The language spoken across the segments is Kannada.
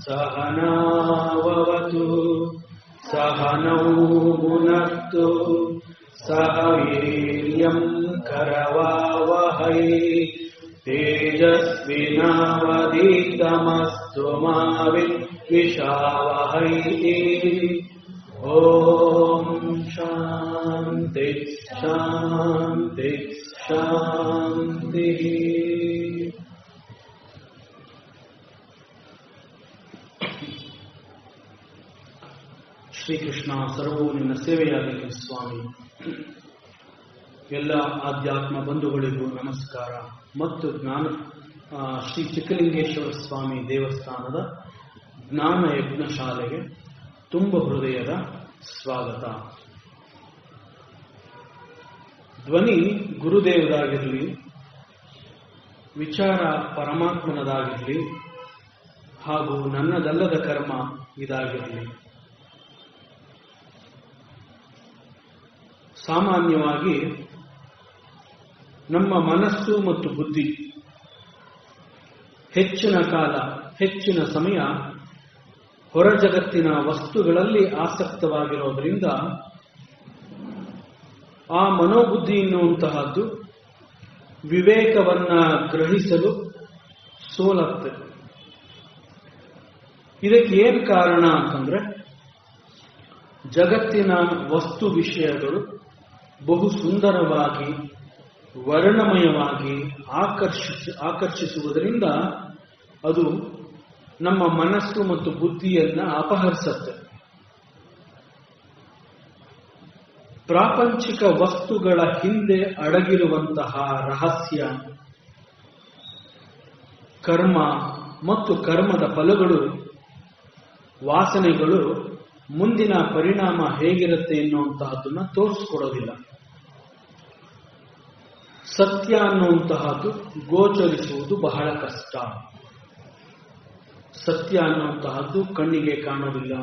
सहनावतु सहनौ भुनक्तु सह वीर्यं करवावहै तेजस्विनावधीतमस्तु मा विद्विषावहै। ॐ शान्ति शान्ति शान्तिः। ಶ್ರೀಕೃಷ್ಣ, ಸರ್ವೂ ನಿನ್ನ ಸೇವೆಯಾಗಲಿ ಸ್ವಾಮಿ. ಎಲ್ಲ ಆಧ್ಯಾತ್ಮ ಬಂಧುಗಳಿಗೂ ನಮಸ್ಕಾರ ಮತ್ತು ಶ್ರೀ ಚಿಕ್ಕಲಿಂಗೇಶ್ವರ ಸ್ವಾಮಿ ದೇವಸ್ಥಾನದ ಜ್ಞಾನ ಯಜ್ಞಶಾಲೆಗೆ ತುಂಬ ಹೃದಯದ ಸ್ವಾಗತ. ಧ್ವನಿ ಗುರುದೇವರಾಗಿರಲಿ, ವಿಚಾರ ಪರಮಾತ್ಮನದಾಗಿರಲಿ, ಹಾಗೂ ನನ್ನದಲ್ಲದ ಕರ್ಮ ಇದಾಗಿರಲಿ. ಸಾಮಾನ್ಯವಾಗಿ ನಮ್ಮ ಮನಸ್ಸು ಮತ್ತು ಬುದ್ಧಿ ಹೆಚ್ಚಿನ ಕಾಲ, ಹೆಚ್ಚಿನ ಸಮಯ ಹೊರ ಜಗತ್ತಿನ ವಸ್ತುಗಳಲ್ಲಿ ಆಸಕ್ತವಾಗಿರೋದ್ರಿಂದ ಆ ಮನೋಬುದ್ಧಿ ಎನ್ನುವಂತಹದ್ದು ವಿವೇಕವನ್ನ ಗ್ರಹಿಸಲು ಸೋಲುತ್ತೆ. ಇದಕ್ಕೆ ಏನು ಕಾರಣ ಅಂತಂದ್ರೆ, ಜಗತ್ತಿನ ವಸ್ತು ವಿಷಯಗಳು ಬಹು ಸುಂದರವಾಗಿ, ವರ್ಣಮಯವಾಗಿ ಆಕರ್ಷಿಸುವುದರಿಂದ ಅದು ನಮ್ಮ ಮನಸ್ಸು ಮತ್ತು ಬುದ್ಧಿಯನ್ನ ಅಪಹರಿಸುತ್ತೆ. ಪ್ರಾಪಂಚಿಕ ವಸ್ತುಗಳ ಹಿಂದೆ ಅಡಗಿರುವಂತಹ ರಹಸ್ಯ, ಕರ್ಮ ಮತ್ತು ಕರ್ಮದ ಫಲಗಳು, ವಾಸನೆಗಳು ಮುಂದಿನ ಪರಿಣಾಮ ಹೇಗಿರುತ್ತೆ ಎನ್ನುವಂತಹದ್ದನ್ನ ತೋರಿಸ್ಕೊಡೋದಿಲ್ಲ. ಸತ್ಯ ಅನ್ನುವಂತಹದ್ದು ಗೋಚರಿಸುವುದು ಬಹಳ ಕಷ್ಟ. ಸತ್ಯ ಅನ್ನುವಂತಹದ್ದು ಕಣ್ಣಿಗೆ ಕಾಣೋದಿಲ್ಲ,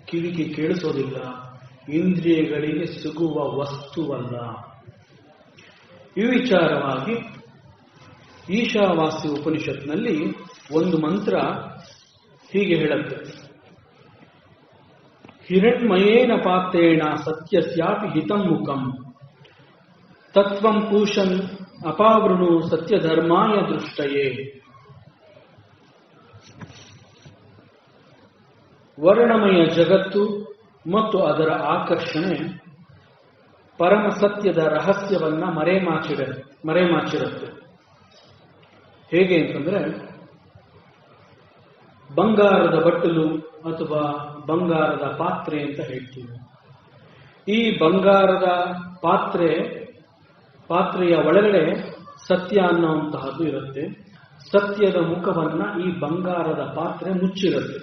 ಕಿವಿಗೆ ಕೇಳಿಸೋದಿಲ್ಲ, ಇಂದ್ರಿಯಗಳಿಗೆ ಸಿಗುವ ವಸ್ತುವಲ್ಲ. ಈ ವಿಚಾರವಾಗಿ ಈಶಾವಾಸ್ಯ ಉಪನಿಷತ್ನಲ್ಲಿ ಒಂದು ಮಂತ್ರ ಹೀಗೆ ಹೇಳುತ್ತೆ: ಹಿರಣ್ಮಯೇನ ಪಾತ್ರೇಣ ಸತ್ಯಸ್ಯಾಪಿ ಹಿತಂ ಮುಖಂ ತತ್ವಂ ಪೂಷನ್ ಅಪಾವೃಣು ಸತ್ಯಧರ್ಮಾಯ ದೃಷ್ಟಯೇ. ವರ್ಣಮಯ ಜಗತ್ತು ಮತ್ತು ಅದರ ಆಕರ್ಷಣೆ ಪರಮ ಸತ್ಯದ ರಹಸ್ಯವನ್ನ ಮರೆಮಾಚಿರುತ್ತೆ. ಹೇಗೆ ಅಂತಂದ್ರೆ, ಬಂಗಾರದ ಬಟ್ಟಲು ಅಥವಾ ಬಂಗಾರದ ಪಾತ್ರೆ ಅಂತ ಹೇಳ್ತೀವಿ. ಈ ಬಂಗಾರದ ಪಾತ್ರೆಯ ಒಳಗಡೆ ಸತ್ಯ ಅನ್ನುವಂತಹದ್ದು ಇರುತ್ತೆ. ಸತ್ಯದ ಮುಖವನ್ನ ಈ ಬಂಗಾರದ ಪಾತ್ರೆ ಮುಚ್ಚಿರುತ್ತೆ.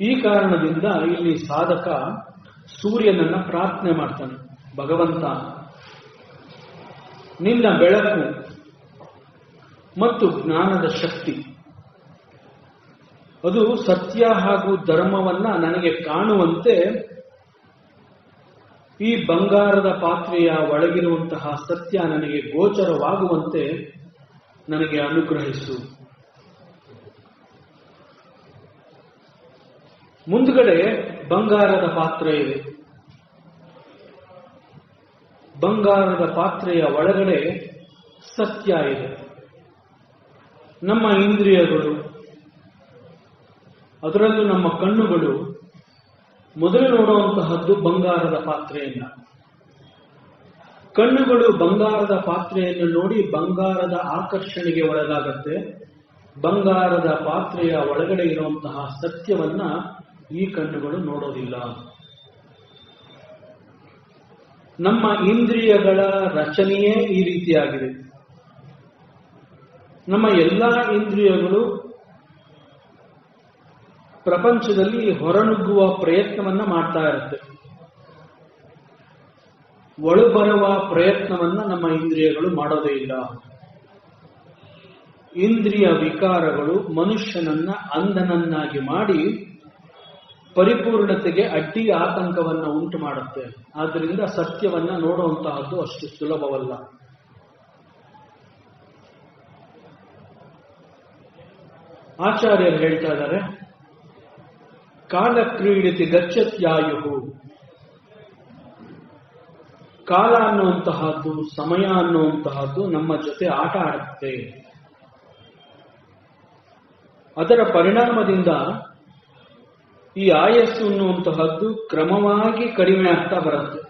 ಈ ಕಾರಣದಿಂದ ಇಲ್ಲಿ ಸಾಧಕ ಸೂರ್ಯನನ್ನ ಪ್ರಾರ್ಥನೆ ಮಾಡ್ತಾನೆ: ಭಗವಂತ, ನಿನ್ನ ಬೆಳಕು ಮತ್ತು ಜ್ಞಾನದ ಶಕ್ತಿ ಅದು ಸತ್ಯ ಹಾಗೂ ಧರ್ಮವನ್ನ ನನಗೆ ಕಾಣುವಂತೆ ಈ ಬಂಗಾರದ ಪಾತ್ರೆಯ ಒಳಗಿರುವಂತಹ ಸತ್ಯ ನನಗೆ ಗೋಚರವಾಗುವಂತೆ ನನಗೆ ಅನುಗ್ರಹಿಸು. ಮುಂದ್ಗಡೆ ಬಂಗಾರದ ಪಾತ್ರೆ ಇದೆ. ಬಂಗಾರದ ಪಾತ್ರೆಯ ಒಳಗಡೆ ಸತ್ಯ ಇದೆ. ನಮ್ಮ ಇಂದ್ರಿಯಗಳು, ಅದರಲ್ಲೂ ನಮ್ಮ ಕಣ್ಣುಗಳು ಮೊದಲು ನೋಡುವಂತಹದ್ದು ಬಂಗಾರದ ಪಾತ್ರೆಯನ್ನ. ಕಣ್ಣುಗಳು ಬಂಗಾರದ ಪಾತ್ರೆಯನ್ನು ನೋಡಿ ಬಂಗಾರದ ಆಕರ್ಷಣೆಗೆ ಒಳಗಾಗತ್ತೆ. ಬಂಗಾರದ ಪಾತ್ರೆಯ ಒಳಗಡೆ ಇರುವಂತಹ ಸತ್ಯವನ್ನ ಈ ಕಣ್ಣುಗಳು ನೋಡೋದಿಲ್ಲ. ನಮ್ಮ ಇಂದ್ರಿಯಗಳ ರಚನೆಯೇ ಈ ರೀತಿಯಾಗಿದೆ. ನಮ್ಮ ಎಲ್ಲ ಇಂದ್ರಿಯಗಳು ಪ್ರಪಂಚದಲ್ಲಿ ಹೊರನುಗ್ಗುವ ಪ್ರಯತ್ನವನ್ನ ಮಾಡ್ತಾ ಇರುತ್ತೆ. ಒಳಬರುವ ಪ್ರಯತ್ನವನ್ನ ನಮ್ಮ ಇಂದ್ರಿಯಗಳು ಮಾಡೋದೇ ಇಲ್ಲ. ಇಂದ್ರಿಯ ವಿಕಾರಗಳು ಮನುಷ್ಯನನ್ನ ಅಂಧನನ್ನಾಗಿ ಮಾಡಿ ಪರಿಪೂರ್ಣತೆಗೆ ಅಡ್ಡಿ ಆತಂಕವನ್ನ ಉಂಟು ಮಾಡುತ್ತೆ. ಆದ್ದರಿಂದ ಸತ್ಯವನ್ನ ನೋಡುವಂತಹದ್ದು ಅಷ್ಟು ಸುಲಭವಲ್ಲ. ಆಚಾರ್ಯರು ಹೇಳ್ತಾ ಇದ್ದಾರೆ, ಕಾಲ ಕ್ರೀಡಿತಿ ಗಚ್ಚತ್ಯಾಯು. ಕಾಲ ಅನ್ನುವಂತಹದ್ದು, ಸಮಯ ಅನ್ನುವಂತಹದ್ದು ನಮ್ಮ ಜೊತೆ ಆಟ ಆಡುತ್ತೆ. ಅದರ ಪರಿಣಾಮದಿಂದ ಈ ಆಯಸ್ಸು ಅನ್ನುವಂತಹದ್ದು ಕ್ರಮವಾಗಿ ಕಡಿಮೆ ಆಗ್ತಾ ಬರುತ್ತೆ.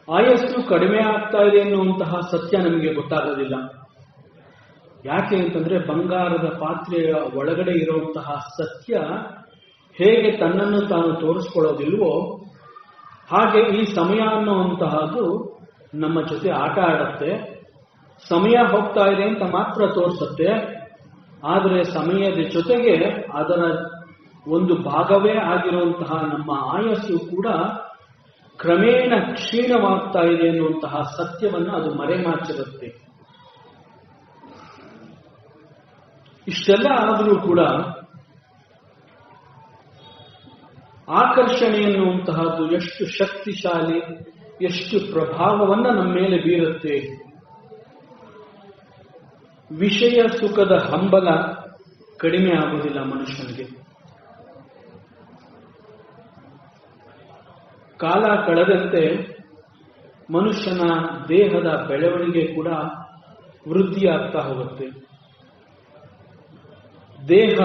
ಆಯಸ್ಸು ಕಡಿಮೆ ಆಗ್ತಾ ಇದೆ ಎನ್ನುವಂತಹ ಸತ್ಯ ನಮಗೆ ಗೊತ್ತಾಗೋದಿಲ್ಲ. ಯಾಕೆ ಅಂತಂದ್ರೆ ಬಂಗಾರದ ಪಾತ್ರೆಯ ಒಳಗಡೆ ಇರುವಂತಹ ಸತ್ಯ ಹೇಗೆ ತನ್ನನ್ನು ತಾನು ತೋರಿಸ್ಕೊಳ್ಳೋದಿಲ್ವೋ ಹಾಗೆ ಈ ಸಮಯ ಅನ್ನುವಂತಹದ್ದು ನಮ್ಮ ಜೊತೆ ಆಟ ಆಡುತ್ತೆ. ಸಮಯ ಹೋಗ್ತಾ ಇದೆ ಅಂತ ಮಾತ್ರ ತೋರಿಸುತ್ತೆ. ಆದರೆ ಸಮಯದ ಜೊತೆಗೆ ಅದರ ಒಂದು ಭಾಗವೇ ಆಗಿರುವಂತಹ ನಮ್ಮ ಆಯಸ್ಸು ಕೂಡ ಕ್ರಮೇಣ ಕ್ಷೀಣವಾಗ್ತಾ ಇದೆ ಎನ್ನುವಂತಹ ಸತ್ಯವನ್ನು ಅದು ಮರೆಮಾಚಿರುತ್ತೆ. ಇಷ್ಟೆಲ್ಲ ಆದರೂ ಕೂಡ ಆಕರ್ಷಣೆ ಎನ್ನುವಂತಹದ್ದು ಎಷ್ಟು ಶಕ್ತಿಶಾಲಿ, ಎಷ್ಟು ಪ್ರಭಾವವನ್ನ ನಮ್ಮ ಮೇಲೆ ಬೀರುತ್ತೆ. ವಿಷಯ ಸುಖದ ಹಂಬಲ ಕಡಿಮೆ ಆಗುವುದಿಲ್ಲ ಮನುಷ್ಯನಿಗೆ. ಕಾಲ ಕಳೆದಂತೆ ಮನುಷ್ಯನ ದೇಹದ ಬೆಳವಣಿಗೆ ಕೂಡ ವೃದ್ಧಿಯಾಗ್ತಾ ಹೋಗುತ್ತೆ. ದೇಹ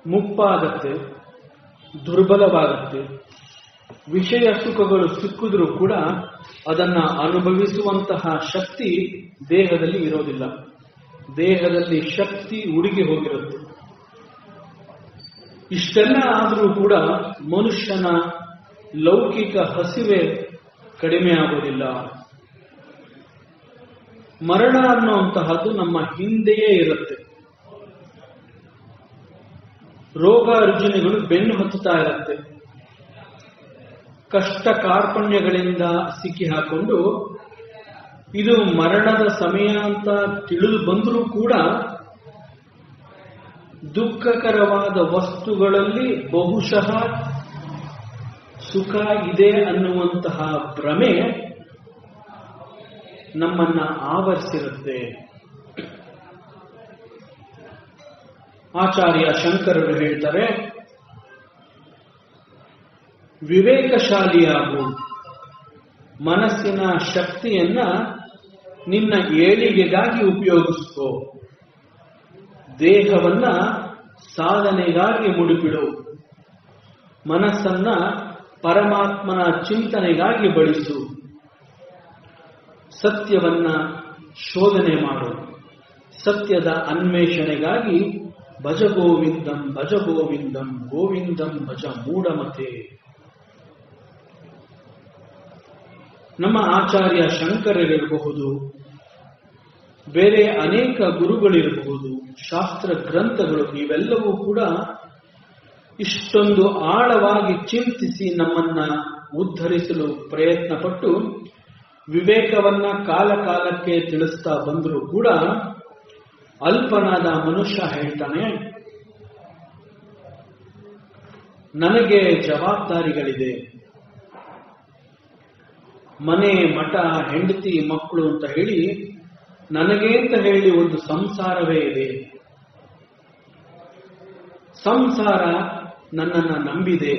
ಮುಪ್ಪಾಗತ್ತೆ, ದುರ್ಬಲವಾಗುತ್ತೆ. ವಿಷಯ ಸುಖಗಳು ಸಿಕ್ಕಿದ್ರೂ ಕೂಡ ಅದನ್ನ ಅನುಭವಿಸುವಂತಹ ಶಕ್ತಿ ದೇಹದಲ್ಲಿ ಇರೋದಿಲ್ಲ. ದೇಹದಲ್ಲಿ ಶಕ್ತಿ ಉಡುಗಿ ಹೋಗಿರುತ್ತೆ. ಇಷ್ಟೆಲ್ಲ ಆದರೂ ಕೂಡ ಮನುಷ್ಯನ ಲೌಕಿಕ ಹಸಿವೆ ಕಡಿಮೆ ಆಗೋದಿಲ್ಲ. ಮರಣ ಅನ್ನುವಂತಹದ್ದು ನಮ್ಮ ಹಿಂದೆಯೇ ಇರುತ್ತೆ. ರೋಗ ರುಜಿನಗಳು ಬೆನ್ನು ಹತ್ತುತ್ತಾ ಇರುತ್ತೆ. ಕಷ್ಟ ಕಾರ್ಪಣ್ಯಗಳಿಂದ ಸಿಕ್ಕಿ ಹಾಕೊಂಡು ಇದು ಮರಣದ ಸಮಯ ಅಂತ ತಿಳಿದು ಬಂದರೂ ಕೂಡ ದುಃಖಕರವಾದ ವಸ್ತುಗಳಲ್ಲಿ ಬಹುಶಃ ಸುಖ ಇದೆ ಅನ್ನುವಂತಹ ಭ್ರಮೆ ನಮ್ಮನ್ನ ಆವರಿಸಿರುತ್ತೆ. ಆಚಾರ್ಯ ಶಂಕರರು ಹೇಳ್ತಾರೆ, ವಿವೇಕಶಾಲಿಯಾಗು. ಮನಸ್ಸಿನ ಶಕ್ತಿಯನ್ನ ನಿನ್ನ ಏಳಿಗೆಗಾಗಿ ಉಪಯೋಗಿಸ್ಕೋ. ದೇಹವನ್ನ ಸಾಧನೆಗಾಗಿ ಮುಡಿಪಿಡು. ಮನಸ್ಸನ್ನ ಪರಮಾತ್ಮನ ಚಿಂತನೆಗಾಗಿ ಬಳಸು. ಸತ್ಯವನ್ನ ಶೋಧನೆ ಮಾಡು. ಸತ್ಯದ ಅನ್ವೇಷಣೆಗಾಗಿ ಭಜ ಗೋವಿಂದಂ ಭಜ ಗೋವಿಂದಂ ಗೋವಿಂದಂ ಭಜ ಮೂಢಮತೆ. ನಮ್ಮ ಆಚಾರ್ಯ ಶಂಕರರಿರಬಹುದು, ಬೇರೆ ಅನೇಕ ಗುರುಗಳಿರಬಹುದು, ಶಾಸ್ತ್ರ ಗ್ರಂಥಗಳು, ಇವೆಲ್ಲವೂ ಕೂಡ ಇಷ್ಟೊಂದು ಆಳವಾಗಿ ಚಿಂತಿಸಿ ನಮ್ಮನ್ನ ಉದ್ಧರಿಸಲು ಪ್ರಯತ್ನ ಪಟ್ಟು ವಿವೇಕವನ್ನ ಕಾಲ ಕಾಲಕ್ಕೆ ತಿಳಿಸ್ತಾ ಬಂದರೂ ಕೂಡ ಅಲ್ಪನಾದ ಮನುಷ್ಯ ಹೇಳ್ತಾನೆ, ನನಗೆ ಜವಾಬ್ದಾರಿಗಳಿದೆ. ಮನೆ, ಮಠ, ಹೆಂಡತಿ, ಮಕ್ಕಳು ಅಂತ ಹೇಳಿ ನನಗೆ ಅಂತ ಹೇಳಿ ಒಂದು ಸಂಸಾರವೇ ಇದೆ. ಸಂಸಾರ ನನ್ನನ್ನ ನಂಬಿದೆ.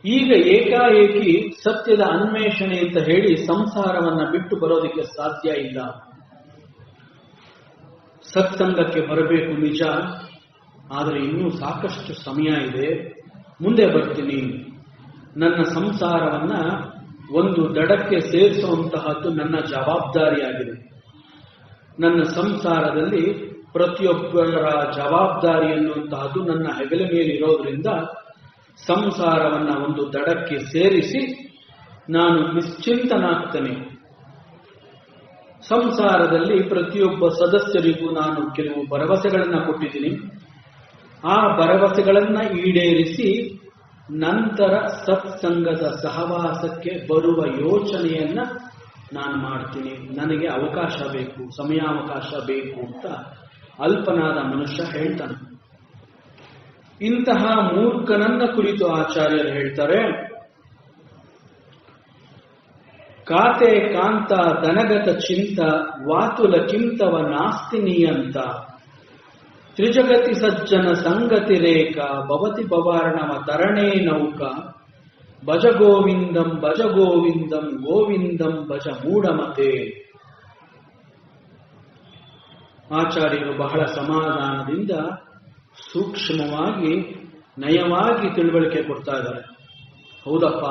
ಈಗ ಏಕಾಏಕಿ ಸತ್ಯದ ಅನ್ವೇಷಣೆ ಅಂತ ಹೇಳಿ ಸಂಸಾರವನ್ನ ಬಿಟ್ಟು ಬರೋದಕ್ಕೆ ಸಾಧ್ಯ ಇಲ್ಲ. ಸತ್ಸಂಗಕ್ಕೆ ಬರಬೇಕು ನಿಜ, ಆದರೆ ಇನ್ನೂ ಸಾಕಷ್ಟು ಸಮಯ ಇದೆ, ಮುಂದೆ ಬರ್ತೀನಿ. ನನ್ನ ಸಂಸಾರವನ್ನ ಒಂದು ದಡಕ್ಕೆ ಸೇರಿಸುವಂತಹದ್ದು ನನ್ನ ಜವಾಬ್ದಾರಿಯಾಗಿದೆ. ನನ್ನ ಸಂಸಾರದಲ್ಲಿ ಪ್ರತಿಯೊಬ್ಬರ ಜವಾಬ್ದಾರಿ ಎನ್ನುವಂತಹದ್ದು ನನ್ನ ಹೆಗಲ ಮೇಲೆ ಇರೋದ್ರಿಂದ ಸಂಸಾರವನ್ನ ಒಂದು ದಡಕ್ಕೆ ಸೇರಿಸಿ ನಾನು ನಿಶ್ಚಿಂತನಾಗ್ತೇನೆ. ಸಂಸಾರದಲ್ಲಿ ಪ್ರತಿಯೊಬ್ಬ ಸದಸ್ಯರಿಗೂ ನಾನು ಕೆಲವು ಭರವಸೆಗಳನ್ನು ಕೊಟ್ಟಿದ್ದೀನಿ. ಆ ಭರವಸೆಗಳನ್ನು ಈಡೇರಿಸಿ ನಂತರ ಸತ್ಸಂಗದ ಸಹವಾಸಕ್ಕೆ ಬರುವ ಯೋಚನೆಯನ್ನ ನಾನು ಮಾಡ್ತೀನಿ. ನನಗೆ ಅವಕಾಶ ಬೇಕು, ಸಮಯಾವಕಾಶ ಬೇಕು ಅಂತ ಅಲ್ಪನಾದ ಮನುಷ್ಯ ಹೇಳ್ತಾನೆ. ಇಂತಹ ಮೂರ್ಖನನ್ನ ಕುರಿತು ಆಚಾರ್ಯರು ಹೇಳ್ತಾರೆ, ಕಾತೆ ಕಾಂತ ದನಗತ ಚಿಂತ ವಾತುಲ ಕಿಂತವ ನಾಸ್ತಿ ನಿಯಂತ ತ್ರಿಜಗತಿ ಸಜ್ಜನ ಸಂಗತಿ ರೇಖ ಭವತಿ ಭವಾರ್ಣವ ತರಣೇ ನೌಕ ಭಜ ಗೋವಿಂದಂ ಭಜ ಗೋವಿಂದಂ ಗೋವಿಂದಂ ಭಜ ಮೂಢಮತೆ. ಆಚಾರ್ಯರು ಬಹಳ ಸಮಾಧಾನದಿಂದ ಸೂಕ್ಷ್ಮವಾಗಿ ನಯವಾಗಿ ತಿಳುವಳಿಕೆ ಕೊಡ್ತಾ ಇದ್ದಾರೆ. ಹೌದಪ್ಪ,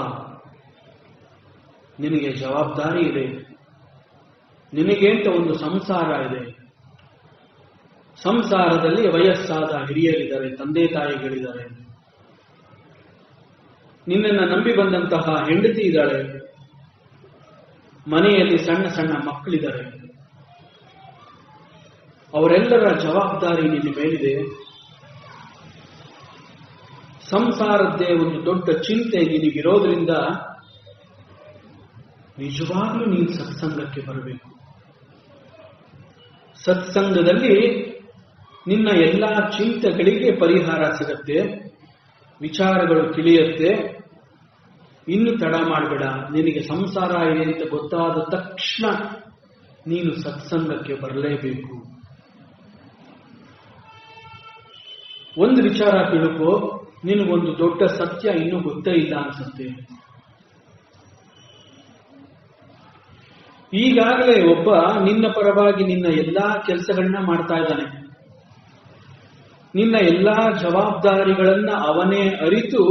ನಿನಗೆ ಜವಾಬ್ದಾರಿ ಇದೆ, ನಿನಗೆ ಅಂತ ಒಂದು ಸಂಸಾರ ಇದೆ. ಸಂಸಾರದಲ್ಲಿ ವಯಸ್ಸಾದ ಹಿರಿಯರಿದ್ದಾರೆ, ತಂದೆ ತಾಯಿಗಳಿದ್ದಾರೆ, ನಿನ್ನನ್ನು ನಂಬಿ ಬಂದಂತಹ ಹೆಂಡತಿ ಇದ್ದಾಳೆ, ಮನೆಯಲ್ಲಿ ಸಣ್ಣ ಸಣ್ಣ ಮಕ್ಕಳಿದ್ದಾರೆ. ಅವರೆಲ್ಲರ ಜವಾಬ್ದಾರಿ ನಿನ್ನ ಮೇಲಿದೆ. ಸಂಸಾರದ್ದೇ ಒಂದು ದೊಡ್ಡ ಚಿಂತೆ ನಿನಗಿರೋದ್ರಿಂದ ನಿಜವಾಗ್ಲೂ ನೀನು ಸತ್ಸಂಗಕ್ಕೆ ಬರಬೇಕು. ಸತ್ಸಂಗದಲ್ಲಿ ನಿನ್ನ ಎಲ್ಲಾ ಚಿಂತೆಗಳಿಗೆ ಪರಿಹಾರ ಸಿಗತ್ತೆ, ವಿಚಾರಗಳು ತಿಳಿಯುತ್ತೆ. ಇನ್ನು ತಡ ಮಾಡಬೇಡ. ನಿನಗೆ ಸಂಸಾರ ಇದೆ ಅಂತ ಗೊತ್ತಾದ ತಕ್ಷಣ ನೀನು ಸತ್ಸಂಗಕ್ಕೆ ಬರಲೇಬೇಕು. ಒಂದು ವಿಚಾರ ತಿಳ್ಕೋ, ನಿನಗೊಂದು ದೊಡ್ಡ ಸತ್ಯ ಇನ್ನೂ ಗೊತ್ತೇ ಇಲ್ಲ ಅನ್ಸುತ್ತೆ. ಈಗಾಗಲೇ ಒಬ್ಬ ನಿನ್ನ ಪರವಾಗಿ ನಿನ್ನ ಎಲ್ಲಾ ಕೆಲಸಗಳನ್ನ ಮಾಡ್ತಾ ಇದ್ದಾನೆ. ನಿನ್ನ ಎಲ್ಲಾ ಜವಾಬ್ದಾರಿಗಳನ್ನ ಅವನೇ ಅರಿತು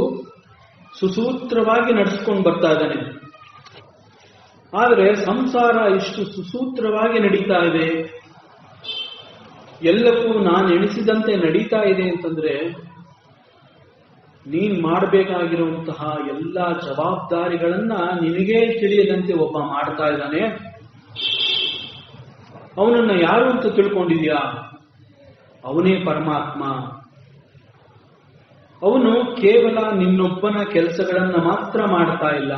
ಸುಸೂತ್ರವಾಗಿ ನಡೆಸ್ಕೊಂಡು ಬರ್ತಾ ಇದ್ದಾನೆ. ಆದರೆ ಸಂಸಾರ ಇಷ್ಟು ಸುಸೂತ್ರವಾಗಿ ನಡೀತಾ ಇದೆ, ಎಲ್ಲವೂ ನಾನು ಎಣಿಸಿದಂತೆ ನಡೀತಾ ಇದೆ ಅಂತಂದ್ರೆ ನೀನ್ ಮಾಡಬೇಕಾಗಿರುವಂತಹ ಎಲ್ಲಾ ಜವಾಬ್ದಾರಿಗಳನ್ನ ನಿನಗೇ ತಿಳಿಯದಂತೆ ಒಬ್ಬ ಮಾಡ್ತಾ ಇದ್ದಾನೆ. ಅವನನ್ನ ಯಾರು ಅಂತ ತಿಳ್ಕೊಂಡಿದ್ಯಾ? ಅವನೇ ಪರಮಾತ್ಮ. ಅವನು ಕೇವಲ ನಿನ್ನೊಬ್ಬನ ಕೆಲಸಗಳನ್ನ ಮಾತ್ರ ಮಾಡ್ತಾ ಇಲ್ಲ,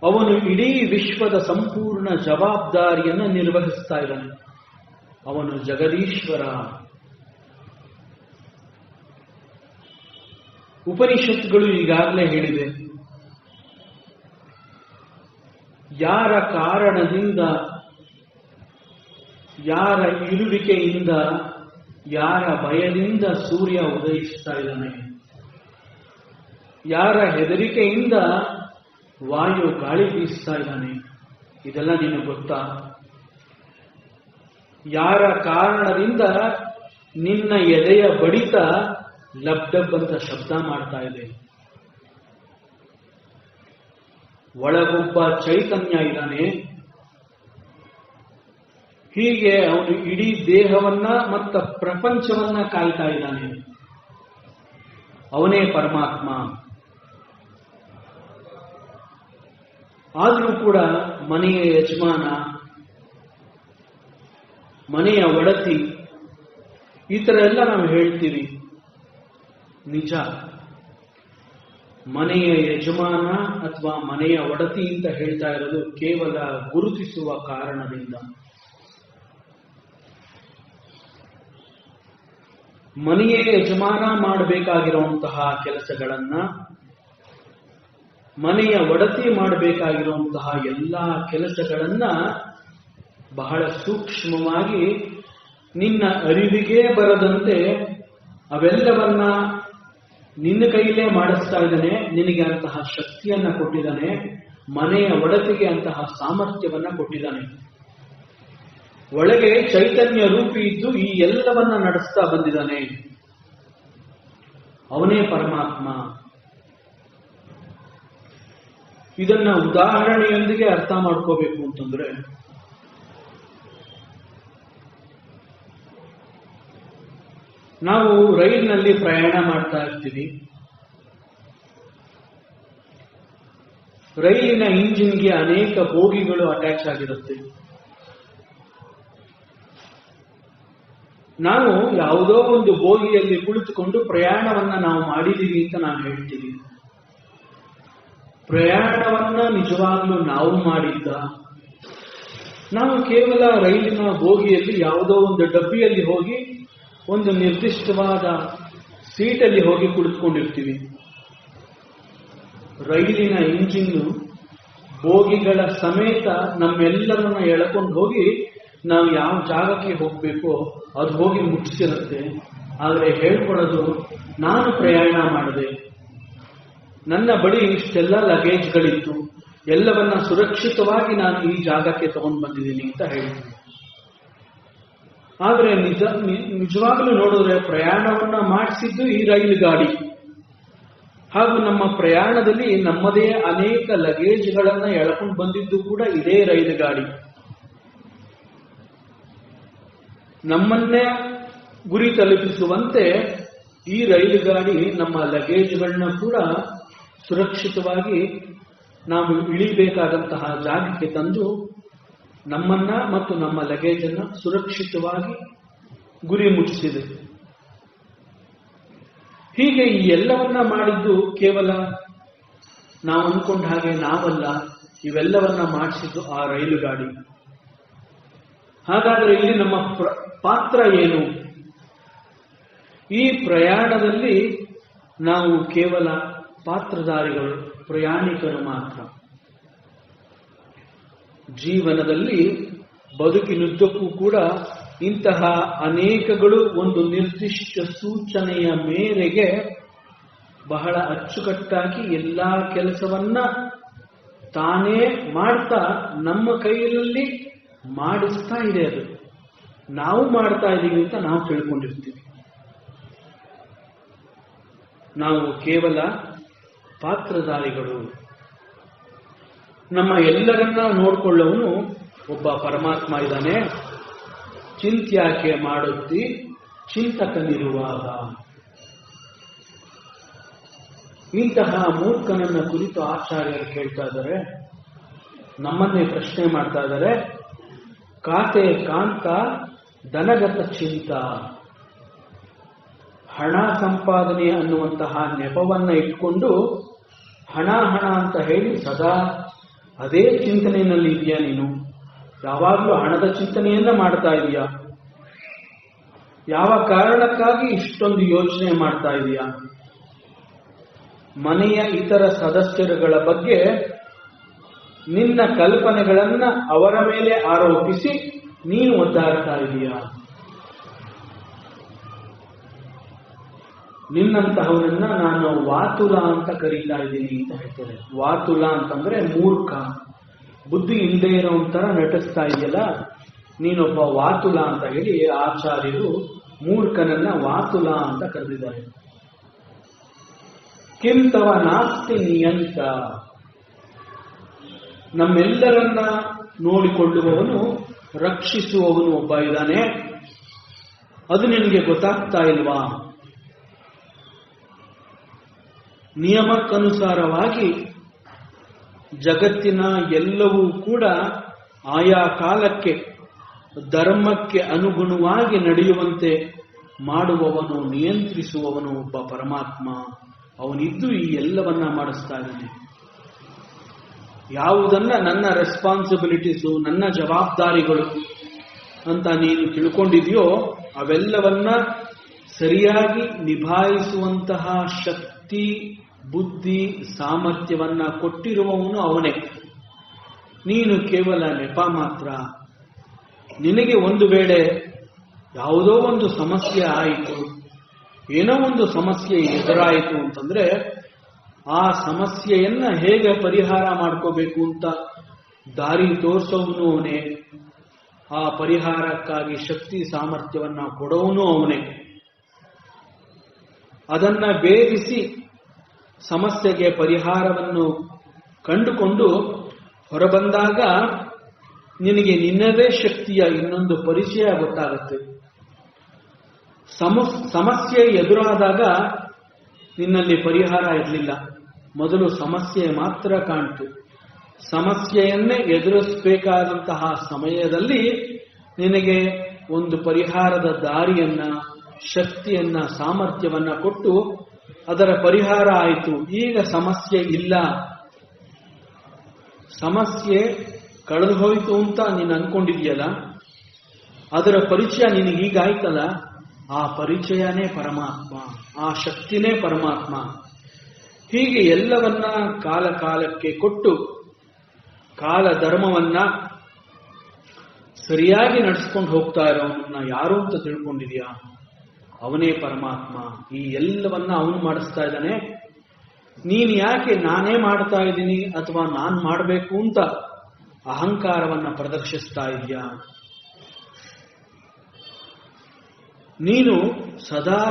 ಅವನು ಇಡೀ ವಿಶ್ವದ ಸಂಪೂರ್ಣ ಜವಾಬ್ದಾರಿಯನ್ನು ನಿರ್ವಹಿಸ್ತಾ ಇದ್ದಾನೆ. ಅವನು ಜಗದೀಶ್ವರ. ಉಪನಿಷತ್ತುಗಳು ಈಗಾಗಲೇ ಹೇಳಿದೆ, ಯಾರ ಕಾರಣದಿಂದ, ಯಾರ ಇರುವಿಕೆಯಿಂದ, ಯಾರ ಭಯದಿಂದ ಸೂರ್ಯ ಉದಯಿಸ್ತಾ ಇದ್ದಾನೆ, ಯಾರ ಹೆದರಿಕೆಯಿಂದ ವಾಯು ಗಾಳಿ ಬೀಸ್ತಾ ಇದ್ದಾನೆ, ಇದೆಲ್ಲ ನಿನಗೆ ಗೊತ್ತಾ? ಯಾರ ಕಾರಣದಿಂದ ನಿನ್ನ ಎದೆಯ ಬಡಿತ ಲಬ್ಡಬ್ ಅಂತ ಶಬ್ದ ಮಾಡ್ತಾ ಇದೆ? ಒಳಗೊಬ್ಬ ಚೈತನ್ಯ ಇದ್ದಾನೆ. ಹೀಗೆ ಅವನು ಇಡೀ ದೇಹವನ್ನ ಮತ್ತು ಪ್ರಪಂಚವನ್ನ ಕಾಯ್ತಾ ಇದ್ದಾನೆ. ಅವನೇ ಪರಮಾತ್ಮ. ಆದರೂ ಕೂಡ ಮನೆಯ ಯಜಮಾನ, ಮನೆಯ ಒಡತಿ, ಈ ತರ ಎಲ್ಲ ನಾವು ಹೇಳ್ತೀವಿ. ನಿಜ, ಮನೆಯ ಯಜಮಾನ ಅಥವಾ ಮನೆಯ ಒಡತಿ ಅಂತ ಹೇಳ್ತಾ ಇರೋದು ಕೇವಲ ಗುರುತಿಸುವ ಕಾರಣದಿಂದ. ಮನೆಯ ಯಜಮಾನ ಮಾಡಬೇಕಾಗಿರುವಂತಹ ಕೆಲಸಗಳನ್ನ, ಮನೆಯ ಒಡತಿ ಮಾಡಬೇಕಾಗಿರುವಂತಹ ಎಲ್ಲಾ ಕೆಲಸಗಳನ್ನ ಬಹಳ ಸೂಕ್ಷ್ಮವಾಗಿ ನಿನ್ನ ಅರಿವಿಗೆ ಬರದಂತೆ ಅವೆಲ್ಲವನ್ನ ನಿನ್ನ ಕೈಲೇ ಮಾಡಿಸ್ತಾ ಇದ್ದಾನೆ. ನಿನಗೆ ಅಂತಹ ಶಕ್ತಿಯನ್ನ ಕೊಟ್ಟಿದ್ದಾನೆ. ಮನೆಯ ಒಡತಿಗೆ ಅಂತಹ ಸಾಮರ್ಥ್ಯವನ್ನ ಕೊಟ್ಟಿದ್ದಾನೆ. ಒಳಗೆ ಚೈತನ್ಯ ರೂಪಿ ಇದ್ದು ಈ ಎಲ್ಲವನ್ನ ನಡೆಸ್ತಾ ಬಂದಿದ್ದಾನೆ. ಅವನೇ ಪರಮಾತ್ಮ. ಇದನ್ನ ಉದಾಹರಣೆಯೊಂದಿಗೆ ಅರ್ಥ ಮಾಡ್ಕೋಬೇಕು ಅಂತಂದ್ರೆ, ನಾವು ರೈಲಿನಲ್ಲಿ ಪ್ರಯಾಣ ಮಾಡ್ತಾ ಇರ್ತೀವಿ. ರೈಲಿನ ಇಂಜಿನ್ಗೆ ಅನೇಕ ಬೋಗಿಗಳು ಅಟ್ಯಾಚ್ ಆಗಿರುತ್ತೆ. ನಾವು ಯಾವುದೋ ಒಂದು ಬೋಗಿಯಲ್ಲಿ ಕುಳಿತುಕೊಂಡು ಪ್ರಯಾಣವನ್ನ ನಾವು ಮಾಡಿದೀವಿ ಅಂತ ನಾವು ಹೇಳ್ತೀವಿ. ಪ್ರಯಾಣವನ್ನ ನಿಜವಾಗ್ಲೂ ನಾವು ಮಾಡಿದ್ದ? ನಾವು ಕೇವಲ ರೈಲಿನ ಬೋಗಿಯಲ್ಲಿ ಯಾವುದೋ ಒಂದು ಡಬ್ಬಿಯಲ್ಲಿ ಹೋಗಿ ಒಂದು ನಿರ್ದಿಷ್ಟವಾದ ಸೀಟಲ್ಲಿ ಹೋಗಿ ಕುಳಿತುಕೊಂಡಿರ್ತೀವಿ. ರೈಲಿನ ಇಂಜಿನ್ನು ಬೋಗಿಗಳ ಸಮೇತ ನಮ್ಮೆಲ್ಲರನ್ನ ಎಳ್ಕೊಂಡು ಹೋಗಿ ನಾವು ಯಾವ ಜಾಗಕ್ಕೆ ಹೋಗ್ಬೇಕೋ ಅದು ಹೋಗಿ ಮುಟ್ಟಿಸಿರುತ್ತೆ. ಆದರೆ ಹೇಳ್ಕೊಡೋದು, ನಾನು ಪ್ರಯಾಣ ಮಾಡಿದೆ, ನನ್ನ ಬಳಿ ಇಷ್ಟೆಲ್ಲ ಲಗೇಜ್ಗಳಿತ್ತು, ಎಲ್ಲವನ್ನ ಸುರಕ್ಷಿತವಾಗಿ ನಾನು ಈ ಜಾಗಕ್ಕೆ ತಗೊಂಡು ಬಂದಿದ್ದೀನಿ ಅಂತ ಹೇಳ್ತೀನಿ. ಆದರೆ ನಿಜವಾಗ್ಲೂ ನೋಡಿದ್ರೆ ಪ್ರಯಾಣವನ್ನ ಮಾಡಿಸಿದ್ದು ಈ ರೈಲು ಗಾಡಿ. ಹಾಗೂ ನಮ್ಮ ಪ್ರಯಾಣದಲ್ಲಿ ನಮ್ಮದೇ ಅನೇಕ ಲಗೇಜ್ಗಳನ್ನ ಎಳ್ಕೊಂಡು ಬಂದಿದ್ದು ಕೂಡ ಇದೇ ರೈಲು ಗಾಡಿ. ನಮ್ಮನ್ನೇ ಗುರಿ ತಲುಪಿಸುವಂತೆ ಈ ರೈಲು ಗಾಡಿ ನಮ್ಮ ಲಗೇಜ್ಗಳನ್ನ ಕೂಡ ಸುರಕ್ಷಿತವಾಗಿ ನಾವು ಇಳಿಬೇಕಾದಂತಹ ಜಾಗಕ್ಕೆ ತಂದು ನಮ್ಮನ್ನ ಮತ್ತು ನಮ್ಮ ಲಗೇಜನ್ನು ಸುರಕ್ಷಿತವಾಗಿ ಗುರಿ ಮುಟ್ಟಿಸಿದೆ. ಹೀಗೆ ಈ ಎಲ್ಲವನ್ನ ಮಾಡಿದ್ದು ಕೇವಲ ನಾವು ಅಂದ್ಕೊಂಡ ಹಾಗೆ ನಾವಲ್ಲ, ಇವೆಲ್ಲವನ್ನ ಮಾಡಿಸಿದ್ದು ಆ ರೈಲು ಗಾಡಿ. ಹಾಗಾದರೆ ಇಲ್ಲಿ ನಮ್ಮ ಪಾತ್ರ ಏನು? ಈ ಪ್ರಯಾಣದಲ್ಲಿ ನಾವು ಕೇವಲ ಪಾತ್ರಧಾರಿಗಳು, ಪ್ರಯಾಣಿಕರು ಮಾತ್ರ. ಜೀವನದಲ್ಲಿ ಬದುಕಿನುದ್ದಕ್ಕೂ ಕೂಡ ಇಂತಹ ಅನೇಕಗಳು ಒಂದು ನಿರ್ದಿಷ್ಟ ಸೂಚನೆಯ ಮೇರೆಗೆ ಬಹಳ ಅಚ್ಚುಕಟ್ಟಾಗಿ ಎಲ್ಲಾ ಕೆಲಸವನ್ನ ತಾನೇ ಮಾಡ್ತಾ ನಮ್ಮ ಕೈಯಲ್ಲಿ ಮಾಡಿಸ್ತಾ ಇದೆ. ಅದು ನಾವು ಮಾಡ್ತಾ ಇದ್ದೀವಿ ಅಂತ ನಾವು ತಿಳ್ಕೊಂಡಿರ್ತೀವಿ. ನಾವು ಕೇವಲ ಪಾತ್ರಧಾರಿಗಳು. ನಮ್ಮ ಎಲ್ಲರನ್ನ ನೋಡ್ಕೊಳ್ಳೋನು ಒಬ್ಬ ಪರಮಾತ್ಮ ಇದ್ದಾನೆ. ಚಿಂತ್ಯಾಕೆ ಮಾಡುತ್ತಿ ಚಿಂತಕನಿರುವಾಗ. ಇಂತಹ ಮೂರ್ಖನನ್ನ ಕುರಿತು ಆಚಾರ್ಯರು ಕೇಳ್ತಾ ಇದ್ದಾರೆ, ನಮ್ಮನ್ನೇ ಪ್ರಶ್ನೆ ಮಾಡ್ತಾ ಇದ್ದಾರೆ. ಕಾತೆ ಕಾಂತ ಧನಗತ ಚಿಂತ. ಹಣ ಸಂಪಾದನೆ ಅನ್ನುವಂತಹ ನೆಪವನ್ನ ಇಟ್ಕೊಂಡು ಹಣ ಹಣ ಅಂತ ಹೇಳಿ ಸದಾ ಅದೇ ಚಿಂತನೆಯಲ್ಲಿ ಇದೆಯಾ ನೀನು? ಯಾವಾಗಲೂ ಹಣದ ಚಿಂತನೆಯನ್ನ ಮಾಡ್ತಾ ಇದೆಯಾ? ಯಾವ ಕಾರಣಕ್ಕಾಗಿ ಇಷ್ಟೊಂದು ಯೋಚನೆ ಮಾಡ್ತಾ ಇದೆಯಾ? ಮನೆಯ ಇತರ ಸದಸ್ಯರುಗಳ ಬಗ್ಗೆ ನಿನ್ನ ಕಲ್ಪನೆಗಳನ್ನ ಅವರ ಮೇಲೆ ಆರೋಪಿಸಿ ನೀನು ಒದ್ದಾಡ್ತಾ ಇದೆಯಾ? ನಿನ್ನಂತಹವನನ್ನ ನಾನು ವಾತುಲ ಅಂತ ಕರೀತಾ ಇದ್ದೀನಿ ಅಂತ ಹೇಳ್ತಾರೆ. ವಾತುಲ ಅಂತಂದ್ರೆ ಮೂರ್ಖ, ಬುದ್ಧಿ ಇಲ್ಲದೆ ಇರೋ ಒಂಥರ ನಟಿಸ್ತಾ ಇದೆಯಲ್ಲ, ನೀನೊಬ್ಬ ವಾತುಲ ಅಂತ ಹೇಳಿ ಆಚಾರ್ಯರು ಮೂರ್ಖನನ್ನ ವಾತುಲ ಅಂತ ಕರೆದಿದ್ದಾರೆ. ಕಿಂತವ ನಾಸ್ತಿ ನಿಯಂತ. ನಮ್ಮೆಲ್ಲರನ್ನ ನೋಡಿಕೊಳ್ಳುವವನು, ರಕ್ಷಿಸುವವನು ಒಬ್ಬ ಇದ್ದಾನೆ. ಅದು ನಿನಗೆ ಗೊತ್ತಾಗ್ತಾ ಇಲ್ವಾ? ನಿಯಮಕ್ಕನುಸಾರವಾಗಿ ಜಗತ್ತಿನ ಎಲ್ಲವೂ ಕೂಡ ಆಯಾ ಕಾಲಕ್ಕೆ ಧರ್ಮಕ್ಕೆ ಅನುಗುಣವಾಗಿ ನಡೆಯುವಂತೆ ಮಾಡುವವನು, ನಿಯಂತ್ರಿಸುವವನು ಒಬ್ಬ ಪರಮಾತ್ಮ. ಅವನಿದ್ದು ಈ ಎಲ್ಲವನ್ನ ಮಾಡಿಸ್ತಾ ಇದ್ದಾನೆ. ಯಾವುದನ್ನ ನನ್ನ ರೆಸ್ಪಾನ್ಸಿಬಿಲಿಟೀಸು, ನನ್ನ ಜವಾಬ್ದಾರಿಗಳು ಅಂತ ನೀನು ತಿಳ್ಕೊಂಡಿದೆಯೋ ಅವೆಲ್ಲವನ್ನ ಸರಿಯಾಗಿ ನಿಭಾಯಿಸುವಂತಹ ಶಕ್ತಿ, ಬುದ್ಧಿ, ಸಾಮರ್ಥ್ಯವನ್ನ ಕೊಟ್ಟಿರುವವನು ಅವನೇ. ನೀನು ಕೇವಲ ನೆಪ ಮಾತ್ರ. ನಿನಗೆ ಒಂದು ವೇಳೆ ಯಾವುದೋ ಒಂದು ಸಮಸ್ಯೆ ಆಯಿತು, ಏನೋ ಒಂದು ಸಮಸ್ಯೆ ಎದುರಾಯಿತು ಅಂತಂದ್ರೆ ಆ ಸಮಸ್ಯೆಯನ್ನ ಹೇಗೆ ಪರಿಹಾರ ಮಾಡ್ಕೋಬೇಕು ಅಂತ ದಾರಿ ತೋರಿಸೋವನು ಅವನೇ. ಆ ಪರಿಹಾರಕ್ಕಾಗಿ ಶಕ್ತಿ ಸಾಮರ್ಥ್ಯವನ್ನ ಕೊಡೋವನು ಅವನೇ. ಅದನ್ನ ಭೇದಿಸಿ ಸಮಸ್ಯೆಗೆ ಪರಿಹಾರವನ್ನು ಕಂಡುಕೊಂಡು ಹೊರಬಂದಾಗ ನಿನಗೆ ನಿನ್ನದೇ ಶಕ್ತಿಯ ಇನ್ನೊಂದು ಪರಿಚಯ ಗೊತ್ತಾಗುತ್ತೆ. ಸಮಸ್ಯೆ ಎದುರಾದಾಗ ನಿನ್ನಲ್ಲಿ ಪರಿಹಾರ ಇರಲಿಲ್ಲ, ಮೊದಲು ಸಮಸ್ಯೆ ಮಾತ್ರ ಕಾಣ್ತು. ಸಮಸ್ಯೆಯನ್ನೇ ಎದುರಿಸಬೇಕಾದಂತಹ ಸಮಯದಲ್ಲಿ ನಿನಗೆ ಒಂದು ಪರಿಹಾರದ ದಾರಿಯನ್ನ, ಶಕ್ತಿಯನ್ನ, ಸಾಮರ್ಥ್ಯವನ್ನ ಕೊಟ್ಟು ಅದರ ಪರಿಹಾರ ಆಯಿತು. ಈಗ ಸಮಸ್ಯೆ ಇಲ್ಲ, ಸಮಸ್ಯೆ ಕಳೆದು ಹೋಯಿತು ಅಂತ ನೀನು ಅನ್ಕೊಂಡಿದೆಯಲ್ಲ, ಅದರ ಪರಿಚಯ ನಿನಗೀಗಾಯ್ತಲ್ಲ, ಆ ಪರಿಚಯನೇ ಪರಮಾತ್ಮ, ಆ ಶಕ್ತಿನೇ ಪರಮಾತ್ಮ. ಹೀಗೆ ಎಲ್ಲವನ್ನ ಕಾಲ ಕಾಲಕ್ಕೆ ಕೊಟ್ಟು ಕಾಲ ಧರ್ಮವನ್ನ ಸರಿಯಾಗಿ ನಡೆಸ್ಕೊಂಡು ಹೋಗ್ತಾ ಇರೋವನ್ನ ಯಾರು ಅಂತ ತಿಳ್ಕೊಂಡಿದ್ಯಾ? ಅವನೇ ಪರಮಾತ್ಮ. ಈ ಎಲ್ಲವನ್ನ ಅವನು ಮಾಡಿಸ್ತಾ ಇದ್ದಾನೆ. ನೀನು ಯಾಕೆ ನಾನೇ ಮಾಡ್ತಾ ಇದ್ದೀನಿ ಅಥವಾ ನಾನ್ ಮಾಡಬೇಕು ಅಂತ ಅಹಂಕಾರವನ್ನ ಪ್ರದರ್ಶಿಸ್ತಾ ಇದೆಯಾ? ನೀನು ಸದಾ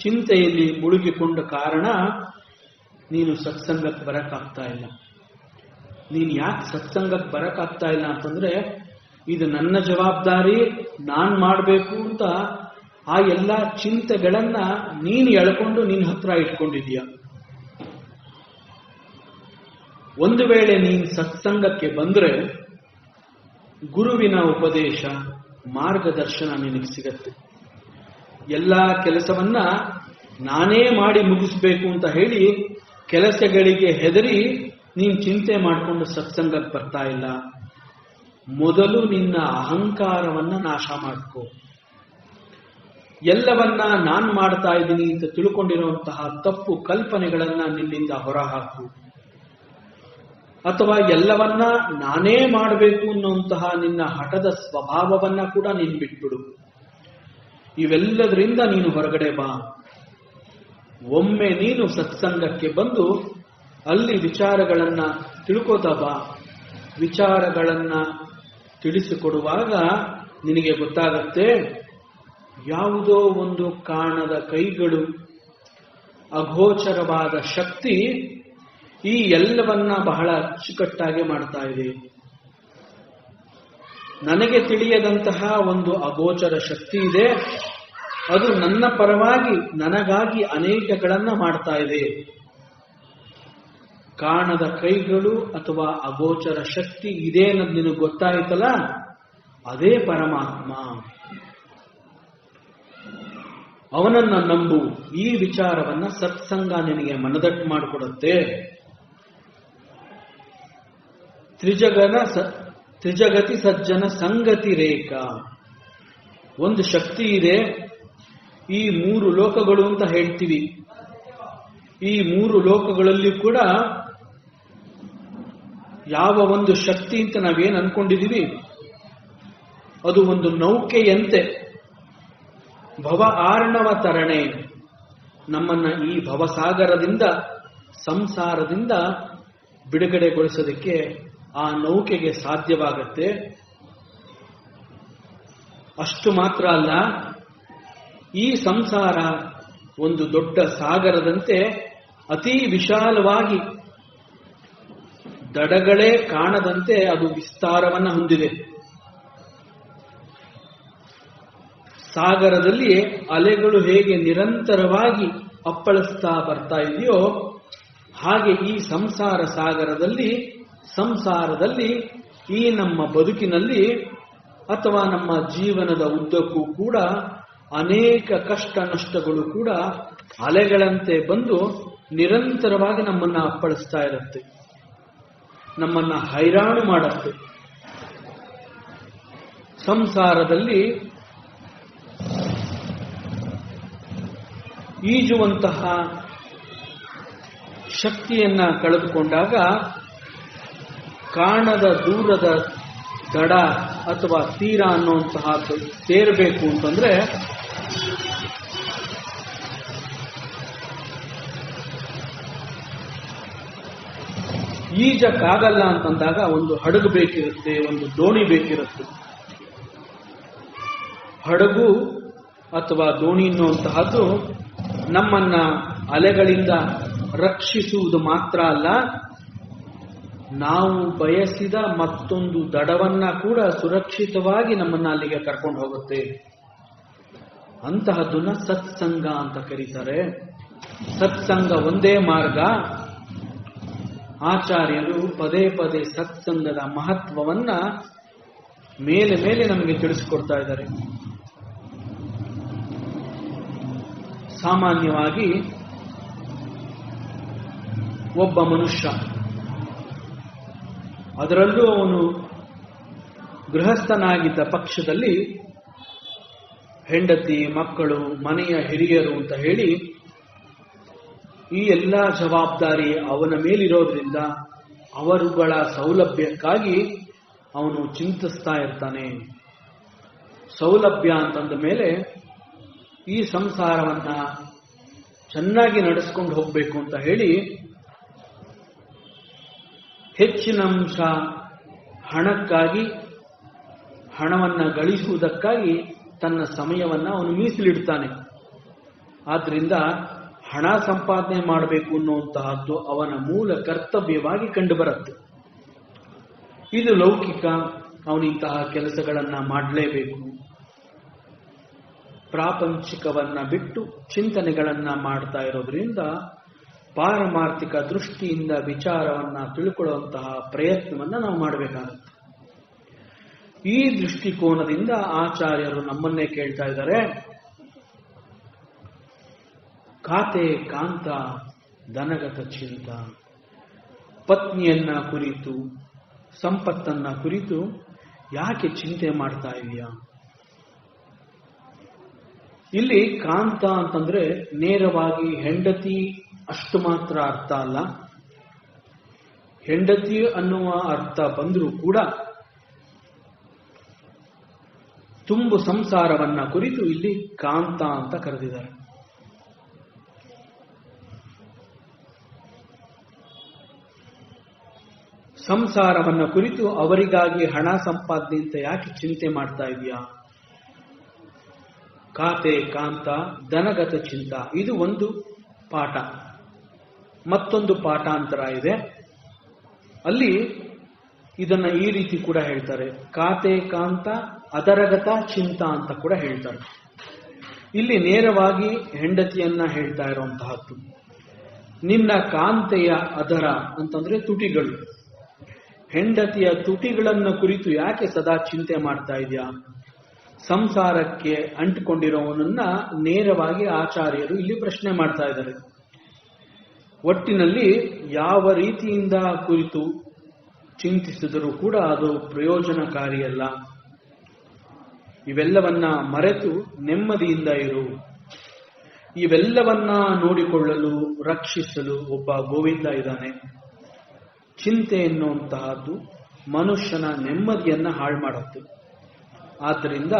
ಚಿಂತೆಯಲ್ಲಿ ಮುಳುಗಿಕೊಂಡ ಕಾರಣ ನೀನು ಸತ್ಸಂಗಕ್ಕೆ ಬರಕ್ಕಾಗ್ತಾ ಇಲ್ಲ. ನೀನು ಯಾಕೆ ಸತ್ಸಂಗಕ್ಕೆ ಬರಕ್ಕಾಗ್ತಾ ಇಲ್ಲ ಅಂತಂದ್ರೆ, ಇದು ನನ್ನ ಜವಾಬ್ದಾರಿ, ನಾನ್ ಮಾಡಬೇಕು ಅಂತ ಆ ಎಲ್ಲ ಚಿಂತೆಗಳನ್ನ ನೀನು ಎಳ್ಕೊಂಡು ನಿನ್ನ ಹತ್ರ ಇಟ್ಕೊಂಡಿದೀಯ. ಒಂದು ವೇಳೆ ನೀನು ಸತ್ಸಂಗಕ್ಕೆ ಬಂದ್ರೆ ಗುರುವಿನ ಉಪದೇಶ, ಮಾರ್ಗದರ್ಶನ ನಿನಗೆ ಸಿಗತ್ತೆ. ಎಲ್ಲ ಕೆಲಸವನ್ನ ನಾನೇ ಮಾಡಿ ಮುಗಿಸ್ಬೇಕು ಅಂತ ಹೇಳಿ ಕೆಲಸಗಳಿಗೆ ಹೆದರಿ ನೀನು ಚಿಂತೆ ಮಾಡಿಕೊಂಡು ಸತ್ಸಂಗಕ್ಕೆ ಬರ್ತಾ ಇಲ್ಲ. ಮೊದಲು ನಿನ್ನ ಅಹಂಕಾರವನ್ನ ನಾಶ ಮಾಡ್ಕೋ. ಎಲ್ಲವನ್ನ ನಾನ್ ಮಾಡ್ತಾ ಇದ್ದೀನಿ ಅಂತ ತಿಳ್ಕೊಂಡಿರುವಂತಹ ತಪ್ಪು ಕಲ್ಪನೆಗಳನ್ನ ನಿನ್ನಿಂದ ಹೊರಹಾಕು. ಅಥವಾ ಎಲ್ಲವನ್ನ ನಾನೇ ಮಾಡಬೇಕು ಅನ್ನುವಂತಹ ನಿನ್ನ ಹಠದ ಸ್ವಭಾವವನ್ನ ಕೂಡ ನೀನು ಬಿಟ್ಬಿಡು. ಇವೆಲ್ಲದರಿಂದ ನೀನು ಹೊರಗಡೆ ಬಾ. ಒಮ್ಮೆ ನೀನು ಸತ್ಸಂಗಕ್ಕೆ ಬಂದು ಅಲ್ಲಿ ವಿಚಾರಗಳನ್ನ ತಿಳ್ಕೋತಾ ಬಾ. ವಿಚಾರಗಳನ್ನ ತಿಳಿಸಿಕೊಡುವಾಗ ನಿನಗೆ ಗೊತ್ತಾಗತ್ತೆ, ಯಾವುದೋ ಒಂದು ಕಾಣದ ಕೈಗಳು, ಅಗೋಚರವಾದ ಶಕ್ತಿ ಈ ಎಲ್ಲವನ್ನ ಬಹಳ ಅಚ್ಚುಕಟ್ಟಾಗಿ ಮಾಡ್ತಾ ಇದೆ. ನನಗೆ ತಿಳಿಯದಂತಹ ಒಂದು ಅಗೋಚರ ಶಕ್ತಿ ಇದೆ, ಅದು ನನ್ನ ಪರವಾಗಿ ನನಗಾಗಿ ಅನೇಕಗಳನ್ನ ಮಾಡ್ತಾ ಇದೆ. ಕಾಣದ ಕೈಗಳು ಅಥವಾ ಅಗೋಚರ ಶಕ್ತಿ ಇದೆ ಅನ್ನೋದು ನಿನಗೆ ಗೊತ್ತಾಯ್ತಲ್ಲ, ಅದೇ ಪರಮಾತ್ಮ. ಅವನನ್ನ ನಂಬು. ಈ ವಿಚಾರವನ್ನ ಸತ್ಸಂಗ ನಿನಗೆ ಮನದಟ್ಟು ಮಾಡಿಕೊಡುತ್ತೆ. ತ್ರಿಜಗತಿ ಸಜ್ಜನ ಸಂಗತಿ ರೇಖಾ. ಒಂದು ಶಕ್ತಿ ಇದೆ, ಈ 3 ಲೋಕಗಳು ಅಂತ ಹೇಳ್ತೀವಿ. ಈ 3 ಲೋಕಗಳಲ್ಲಿ ಕೂಡ ಯಾವ ಒಂದು ಶಕ್ತಿ ಅಂತ ನಾವೇನ್ ಅನ್ಕೊಂಡಿದೀವಿ, ಅದು ಒಂದು ನೌಕೆಯಂತೆ ಭವ ಆರ್ಣವ ತರಣೆ. ನಮ್ಮನ್ನ ಈ ಭವಸಾಗರದಿಂದ, ಸಂಸಾರದಿಂದ ಬಿಡುಗಡೆಗೊಳಿಸೋದಕ್ಕೆ ಆ ನೌಕೆಗೆ ಸಾಧ್ಯವಾಗತ್ತೆ. ಅಷ್ಟು ಮಾತ್ರ ಅಲ್ಲ, ಈ ಸಂಸಾರ ಒಂದು ದೊಡ್ಡ ಸಾಗರದಂತೆ ಅತಿ ವಿಶಾಲವಾಗಿ, ದಡಗಳೇ ಕಾಣದಂತೆ ಅದು ವಿಸ್ತಾರವನ್ನ ಹೊಂದಿದೆ. ಸಾಗರದಲ್ಲಿ ಅಲೆಗಳು ಹೇಗೆ ನಿರಂತರವಾಗಿ ಅಪ್ಪಳಿಸ್ತಾ ಬರ್ತಾ ಇದೆಯೋ, ಹಾಗೆ ಈ ಸಂಸಾರ ಸಂಸಾರದಲ್ಲಿ ಈ ನಮ್ಮ ಬದುಕಿನಲ್ಲಿ ಅಥವಾ ನಮ್ಮ ಜೀವನದ ಉದ್ದಕ್ಕೂ ಕೂಡ ಅನೇಕ ಕಷ್ಟ ನಷ್ಟಗಳು ಕೂಡ ಅಲೆಗಳಂತೆ ಬಂದು ನಿರಂತರವಾಗಿ ನಮ್ಮನ್ನ ಅಪ್ಪಳಿಸ್ತಾ ಇರುತ್ತೆ, ನಮ್ಮನ್ನ ಹೈರಾಣು ಮಾಡುತ್ತೆ. ಸಂಸಾರದಲ್ಲಿ ಈಜುವಂತಹ ಶಕ್ತಿಯನ್ನ ಕಳೆದುಕೊಂಡಾಗ ಕಾಣದ ದೂರದ ದಡ ಅಥವಾ ತೀರ ಅನ್ನುವಂತಹದ್ದು ಸೇರಬೇಕು ಅಂತಂದ್ರೆ ಈಜಕ್ಕಾಗಲ್ಲ ಅಂತಂದಾಗ ಒಂದು ಹಡಗು ಬೇಕಿರುತ್ತೆ, ಒಂದು ದೋಣಿ ಬೇಕಿರುತ್ತೆ. ಹಡಗು ಅಥವಾ ದೋಣಿ ಅನ್ನುವಂತಹದ್ದು ನಮ್ಮನ್ನ ಅಲೆಗಳಿಂದ ರಕ್ಷಿಸುವುದು ಮಾತ್ರ ಅಲ್ಲ, ನಾವು ಬಯಸಿದ ಮತ್ತೊಂದು ದಡವನ್ನ ಕೂಡ ಸುರಕ್ಷಿತವಾಗಿ ನಮ್ಮನ್ನ ಅಲ್ಲಿಗೆ ಕರ್ಕೊಂಡು ಹೋಗುತ್ತೆ. ಅಂತಹದ್ದನ್ನ ಸತ್ಸಂಗ ಅಂತ ಕರೀತಾರೆ. ಸತ್ಸಂಗ ಒಂದೇ ಮಾರ್ಗ. ಆಚಾರ್ಯರು ಪದೇ ಪದೇ ಸತ್ಸಂಗದ ಮಹತ್ವವನ್ನ ಮೇಲೆ ಮೇಲೆ ನಮಗೆ ತಿಳಿಸಿಕೊಡ್ತಾ ಇದ್ದಾರೆ. ಸಾಮಾನ್ಯವಾಗಿ ಒಬ್ಬ ಮನುಷ್ಯ, ಅದರಲ್ಲೂ ಅವನು ಗೃಹಸ್ಥನಾಗಿದ್ದ ಪಕ್ಷದಲ್ಲಿ ಹೆಂಡತಿ, ಮಕ್ಕಳು, ಮನೆಯ ಹಿರಿಯರು ಅಂತ ಹೇಳಿ ಈ ಎಲ್ಲ ಜವಾಬ್ದಾರಿ ಅವನ ಮೇಲಿರೋದ್ರಿಂದ ಅವರುಗಳ ಸೌಲಭ್ಯಕ್ಕಾಗಿ ಅವನು ಚಿಂತಿಸ್ತಾ ಇರ್ತಾನೆ. ಸೌಲಭ್ಯ ಅಂತಂದ ಮೇಲೆ ಈ ಸಂಸಾರವನ್ನ ಚೆನ್ನಾಗಿ ನಡೆಸ್ಕೊಂಡು ಹೋಗಬೇಕು ಅಂತ ಹೇಳಿ ಹೆಚ್ಚಿನ ಅಂಶ ಹಣಕ್ಕಾಗಿ, ಹಣವನ್ನ ಗಳಿಸುವುದಕ್ಕಾಗಿ ತನ್ನ ಸಮಯವನ್ನ ಅವನು ಮೀಸಲಿಡ್ತಾನೆ. ಆದ್ರಿಂದ ಹಣ ಸಂಪಾದನೆ ಮಾಡಬೇಕು ಅನ್ನುವಂತಹದ್ದು ಅವನ ಮೂಲ ಕರ್ತವ್ಯವಾಗಿ ಕಂಡುಬರುತ್ತೆ. ಇದು ಲೌಕಿಕ, ಅವನಿಂತಹ ಕೆಲಸಗಳನ್ನ ಮಾಡಲೇಬೇಕು. ಪ್ರಾಪಂಚಿಕವನ್ನ ಬಿಟ್ಟು ಚಿಂತನೆಗಳನ್ನ ಮಾಡ್ತಾ ಇರೋದ್ರಿಂದ ಪಾರಮಾರ್ಥಿಕ ದೃಷ್ಟಿಯಿಂದ ವಿಚಾರವನ್ನ ತಿಳ್ಕೊಳ್ಳುವಂತಹ ಪ್ರಯತ್ನವನ್ನ ನಾವು ಮಾಡಬೇಕಾಗುತ್ತೆ. ಈ ದೃಷ್ಟಿಕೋನದಿಂದ ಆಚಾರ್ಯರು ನಮ್ಮನ್ನೇ ಕೇಳ್ತಾ ಇದ್ದಾರೆ, ಖಾತೆ ಕಾಂತ ಧನಗತ ಚಿಂತ. ಪತ್ನಿಯನ್ನ ಕುರಿತು, ಸಂಪತ್ತನ್ನ ಕುರಿತು ಯಾಕೆ ಚಿಂತೆ ಮಾಡ್ತಾ ಇದೆಯಾ? ಇಲ್ಲಿ ಕಾಂತ ಅಂತಂದ್ರೆ ನೇರವಾಗಿ ಹೆಂಡತಿ ಅಷ್ಟು ಮಾತ್ರ ಅರ್ಥ ಅಲ್ಲ. ಹೆಂಡತಿ ಅನ್ನುವ ಅರ್ಥ ಬಂದರೂ ಕೂಡ ತುಂಬು ಸಂಸಾರವನ್ನ ಕುರಿತು ಇಲ್ಲಿ ಕಾಂತ ಅಂತ ಕರೆದಿದ್ದಾರೆ. ಸಂಸಾರವನ್ನ ಕುರಿತು ಅವರಿಗಾಗಿ ಹಣ ಸಂಪಾದನೆ ಅಂತ ಯಾಕೆ ಚಿಂತೆ ಮಾಡ್ತಾ ಇದೆಯಾ? ಖಾತೆ ಕಾಂತ ಧನಗತ ಚಿಂತ, ಇದು ಒಂದು ಪಾಠ. ಮತ್ತೊಂದು ಪಾಠಾಂತರ ಇದೆ, ಅಲ್ಲಿ ಇದನ್ನ ಈ ರೀತಿ ಕೂಡ ಹೇಳ್ತಾರೆ, ಖಾತೆ ಕಾಂತ ಅದರಗತ ಚಿಂತ ಅಂತ ಕೂಡ ಹೇಳ್ತಾರೆ. ಇಲ್ಲಿ ನೇರವಾಗಿ ಹೆಂಡತಿಯನ್ನ ಹೇಳ್ತಾ ಇರುವಂತಹದ್ದು. ನಿನ್ನ ಕಾಂತೆಯ ಅದರ ಅಂತಂದ್ರೆ ತುಟಿಗಳು, ಹೆಂಡತಿಯ ತುಟಿಗಳನ್ನ ಕುರಿತು ಯಾಕೆ ಸದಾ ಚಿಂತೆ ಮಾಡ್ತಾ ಇದೆಯಾ? ಸಂಸಾರಕ್ಕೆ ಅಂಟಿಕೊಂಡಿರೋವನನ್ನ ನೇರವಾಗಿ ಆಚಾರ್ಯರು ಇಲ್ಲಿ ಪ್ರಶ್ನೆ ಮಾಡ್ತಾ ಇದ್ದಾರೆ. ಒಟ್ಟಿನಲ್ಲಿ ಯಾವ ರೀತಿಯಿಂದ ಕುರಿತು ಚಿಂತಿಸಿದರೂ ಕೂಡ ಅದು ಪ್ರಯೋಜನಕಾರಿಯಲ್ಲ. ಇವೆಲ್ಲವನ್ನ ಮರೆತು ನೆಮ್ಮದಿಯಿಂದ ಇರು. ಇವೆಲ್ಲವನ್ನ ನೋಡಿಕೊಳ್ಳಲು, ರಕ್ಷಿಸಲು ಒಬ್ಬ ಗೋವಿಂದ ಇದ್ದಾನೆ. ಚಿಂತೆ ಎನ್ನುವಂತಹದ್ದು ಮನುಷ್ಯನ ನೆಮ್ಮದಿಯನ್ನ ಹಾಳು ಮಾಡುತ್ತೆ. ಆದ್ದರಿಂದ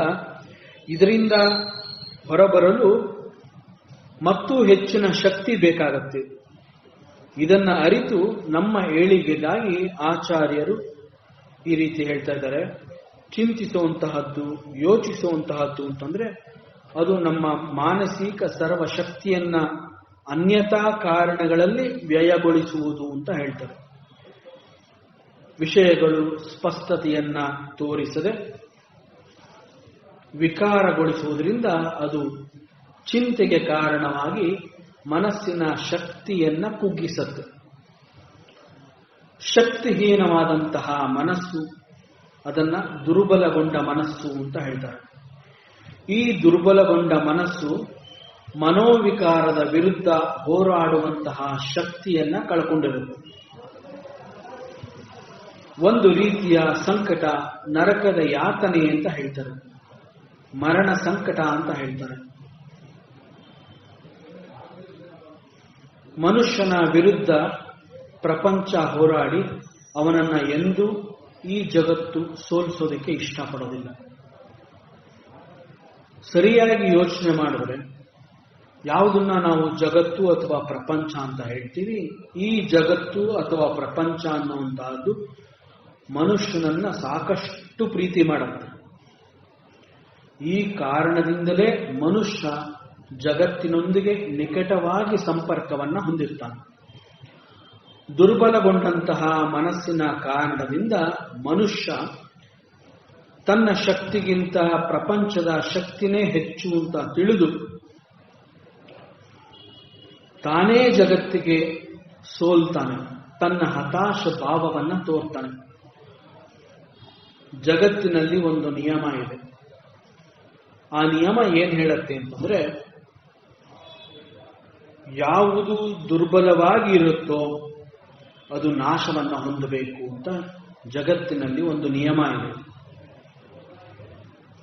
ಇದರಿಂದ ಹೊರಬರಲು ಮತ್ತೂ ಹೆಚ್ಚಿನ ಶಕ್ತಿ ಬೇಕಾಗತ್ತೆ. ಇದನ್ನ ಅರಿತು ನಮ್ಮ ಏಳಿಗೆಗಾಗಿ ಆಚಾರ್ಯರು ಈ ರೀತಿ ಹೇಳ್ತಾ ಇದ್ದಾರೆ. ಚಿಂತಿಸುವಂತಹದ್ದು, ಯೋಚಿಸುವಂತಹದ್ದು ಅಂತಂದ್ರೆ ಅದು ನಮ್ಮ ಮಾನಸಿಕ ಸರ್ವ ಶಕ್ತಿಯನ್ನ ಅನ್ಯತಾ ಕಾರಣಗಳಲ್ಲಿ ವ್ಯಯಗೊಳಿಸುವುದು ಅಂತ ಹೇಳ್ತಾರೆ. ವಿಷಯಗಳು ಸ್ಪಷ್ಟತೆಯನ್ನ ತೋರಿಸದೆ ವಿಕಾರಗೊಳಿಸುವುದರಿಂದ ಅದು ಚಿಂತೆಗೆ ಕಾರಣವಾಗಿ ಮನಸ್ಸಿನ ಶಕ್ತಿಯನ್ನ ಕುಗ್ಗಿಸುತ್ತೆ. ಶಕ್ತಿಹೀನವಾದಂತಹ ಮನಸ್ಸು, ಅದನ್ನ ದುರ್ಬಲಗೊಂಡ ಮನಸ್ಸು ಅಂತ ಹೇಳ್ತಾರೆ. ಈ ದುರ್ಬಲಗೊಂಡ ಮನಸ್ಸು ಮನೋವಿಕಾರದ ವಿರುದ್ಧ ಹೋರಾಡುವಂತಹ ಶಕ್ತಿಯನ್ನ ಕಳ್ಕೊಂಡಿರುತ್ತೆ. ಒಂದು ರೀತಿಯ ಸಂಕಟ, ನರಕದ ಯಾತನೆ ಅಂತ ಹೇಳ್ತಾರೆ, ಮರಣ ಸಂಕಟ ಅಂತ ಹೇಳ್ತಾರೆ. ಮನುಷ್ಯನ ವಿರುದ್ಧ ಪ್ರಪಂಚ ಹೋರಾಡಿ ಅವನನ್ನ ಎಂದೂ ಈ ಜಗತ್ತು ಸೋಲಿಸೋದಕ್ಕೆ ಇಷ್ಟಪಡೋದಿಲ್ಲ. ಸರಿಯಾಗಿ ಯೋಚನೆ ಮಾಡಿದ್ರೆ ಯಾವುದನ್ನ ನಾವು ಜಗತ್ತು ಅಥವಾ ಪ್ರಪಂಚ ಅಂತ ಹೇಳ್ತೀವಿ, ಈ ಜಗತ್ತು ಅಥವಾ ಪ್ರಪಂಚ ಅನ್ನುವಂತಹದ್ದು ಮನುಷ್ಯನನ್ನ ಸಾಕಷ್ಟು ಪ್ರೀತಿ ಮಾಡುತ್ತೆ. ಈ ಕಾರಣದಿಂದಲೇ ಮನುಷ್ಯ ಜಗತ್ತಿನೊಂದಿಗೆ ನಿಕಟವಾಗಿ ಸಂಪರ್ಕವನ್ನ ಹೊಂದಿರ್ತಾನೆ. ದುರ್ಬಲಗೊಂಡಂತಹ ಮನಸ್ಸಿನ ಕಾರಣದಿಂದ ಮನುಷ್ಯ ತನ್ನ ಶಕ್ತಿಗಿಂತ ಪ್ರಪಂಚದ ಶಕ್ತಿನೇ ಹೆಚ್ಚು ಅಂತ ತಿಳಿದು ತಾನೇ ಜಗತ್ತಿಗೆ ಸೋಲ್ತಾನೆ, ತನ್ನ ಹತಾಶ ಭಾವವನ್ನು ತೋರ್ತಾನೆ. ಜಗತ್ತಿನಲ್ಲಿ ಒಂದು ನಿಯಮ ಇದೆ. ಆ ನಿಯಮ ಏನ್ ಹೇಳುತ್ತೆ ಅಂತಂದ್ರೆ, ಯಾವುದು ದುರ್ಬಲವಾಗಿ ಇರುತ್ತೋ ಅದು ನಾಶವನ್ನ ಹೊಂದಬೇಕು ಅಂತ ಜಗತ್ತಿನಲ್ಲಿ ಒಂದು ನಿಯಮ ಇದೆ.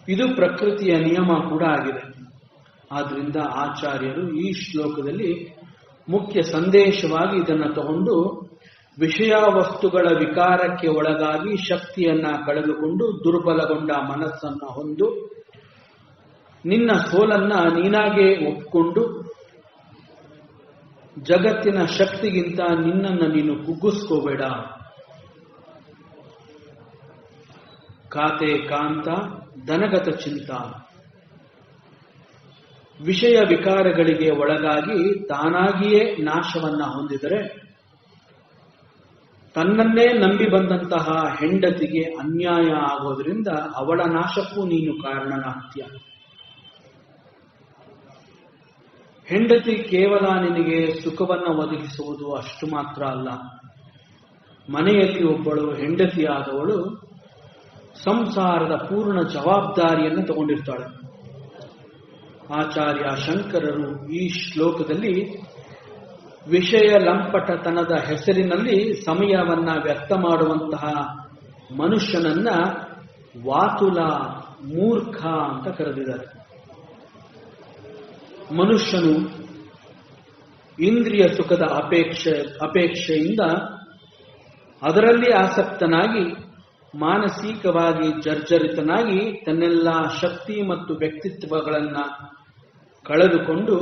ಇದು ಪ್ರಕೃತಿಯ ನಿಯಮ ಕೂಡ ಆಗಿದೆ. ಆದ್ರಿಂದ ಆಚಾರ್ಯರು ಈ ಶ್ಲೋಕದಲ್ಲಿ ಮುಖ್ಯ ಸಂದೇಶವಾಗಿ ಇದನ್ನು ತಗೊಂಡು, ವಿಷಯ ವಸ್ತುಗಳ ವಿಕಾರಕ್ಕೆ ಒಳಗಾಗಿ ಶಕ್ತಿಯನ್ನ ಕಳೆದುಕೊಂಡು ದುರ್ಬಲಗೊಂಡ ಮನಸ್ಸನ್ನ ಹೊಂದು ನಿನ್ನ ಸೋಲನ್ನ ನೀನಾಗೆ ಒಪ್ಪಿಕೊಂಡು ಜಗತ್ತಿನ ಶಕ್ತಿಗಿಂತ ನಿನ್ನನ್ನು ನೀನು ಕುಗ್ಗಿಸ್ಕೋಬೇಡ. ಖಾತೆ ಕಾಂತ ಧನಗತ ಚಿಂತ. ವಿಷಯ ವಿಕಾರಗಳಿಗೆ ಒಳಗಾಗಿ ತಾನಾಗಿಯೇ ನಾಶವನ್ನ ಹೊಂದಿದರೆ ತನ್ನನ್ನೇ ನಂಬಿ ಬಂದಂತಹ ಹೆಂಡತಿಗೆ ಅನ್ಯಾಯ ಆಗೋದ್ರಿಂದ ಅವಳ ನಾಶಕ್ಕೂ ನೀನು ಕಾರಣನಾಗ್ತೀಯ. ಹೆಂಡತಿ ಕೇವಲ ನಿನಗೆ ಸುಖವನ್ನು ಒದಗಿಸುವುದು ಅಷ್ಟು ಮಾತ್ರ ಅಲ್ಲ, ಮನೆಯಲ್ಲಿ ಒಬ್ಬಳು ಹೆಂಡತಿಯಾದವಳು ಸಂಸಾರದ ಪೂರ್ಣ ಜವಾಬ್ದಾರಿಯನ್ನು ತಗೊಂಡಿರ್ತಾಳೆ. ಆಚಾರ್ಯ ಶಂಕರರು ಈ ಶ್ಲೋಕದಲ್ಲಿ ವಿಷಯ ಲಂಪಟತನದ ಹೆಸರಿನಲ್ಲಿ ಸಮಯವನ್ನ ವ್ಯರ್ಥ ಮಾಡುವಂತಹ ಮನುಷ್ಯನನ್ನ ವಾತುಲ, ಮೂರ್ಖ ಅಂತ ಕರೆದಿದ್ದಾರೆ. ಮನುಷ್ಯನು ಇಂದ್ರಿಯ ಸುಖದ ಅಪೇಕ್ಷೆಯಿಂದ ಅದರಲ್ಲಿ ಆಸಕ್ತನಾಗಿ ಮಾನಸಿಕವಾಗಿ ಜರ್ಜರಿತನಾಗಿ ತನ್ನೆಲ್ಲ ಶಕ್ತಿ ಮತ್ತು ವ್ಯಕ್ತಿತ್ವಗಳನ್ನು ಕಳೆದುಕೊಂಡು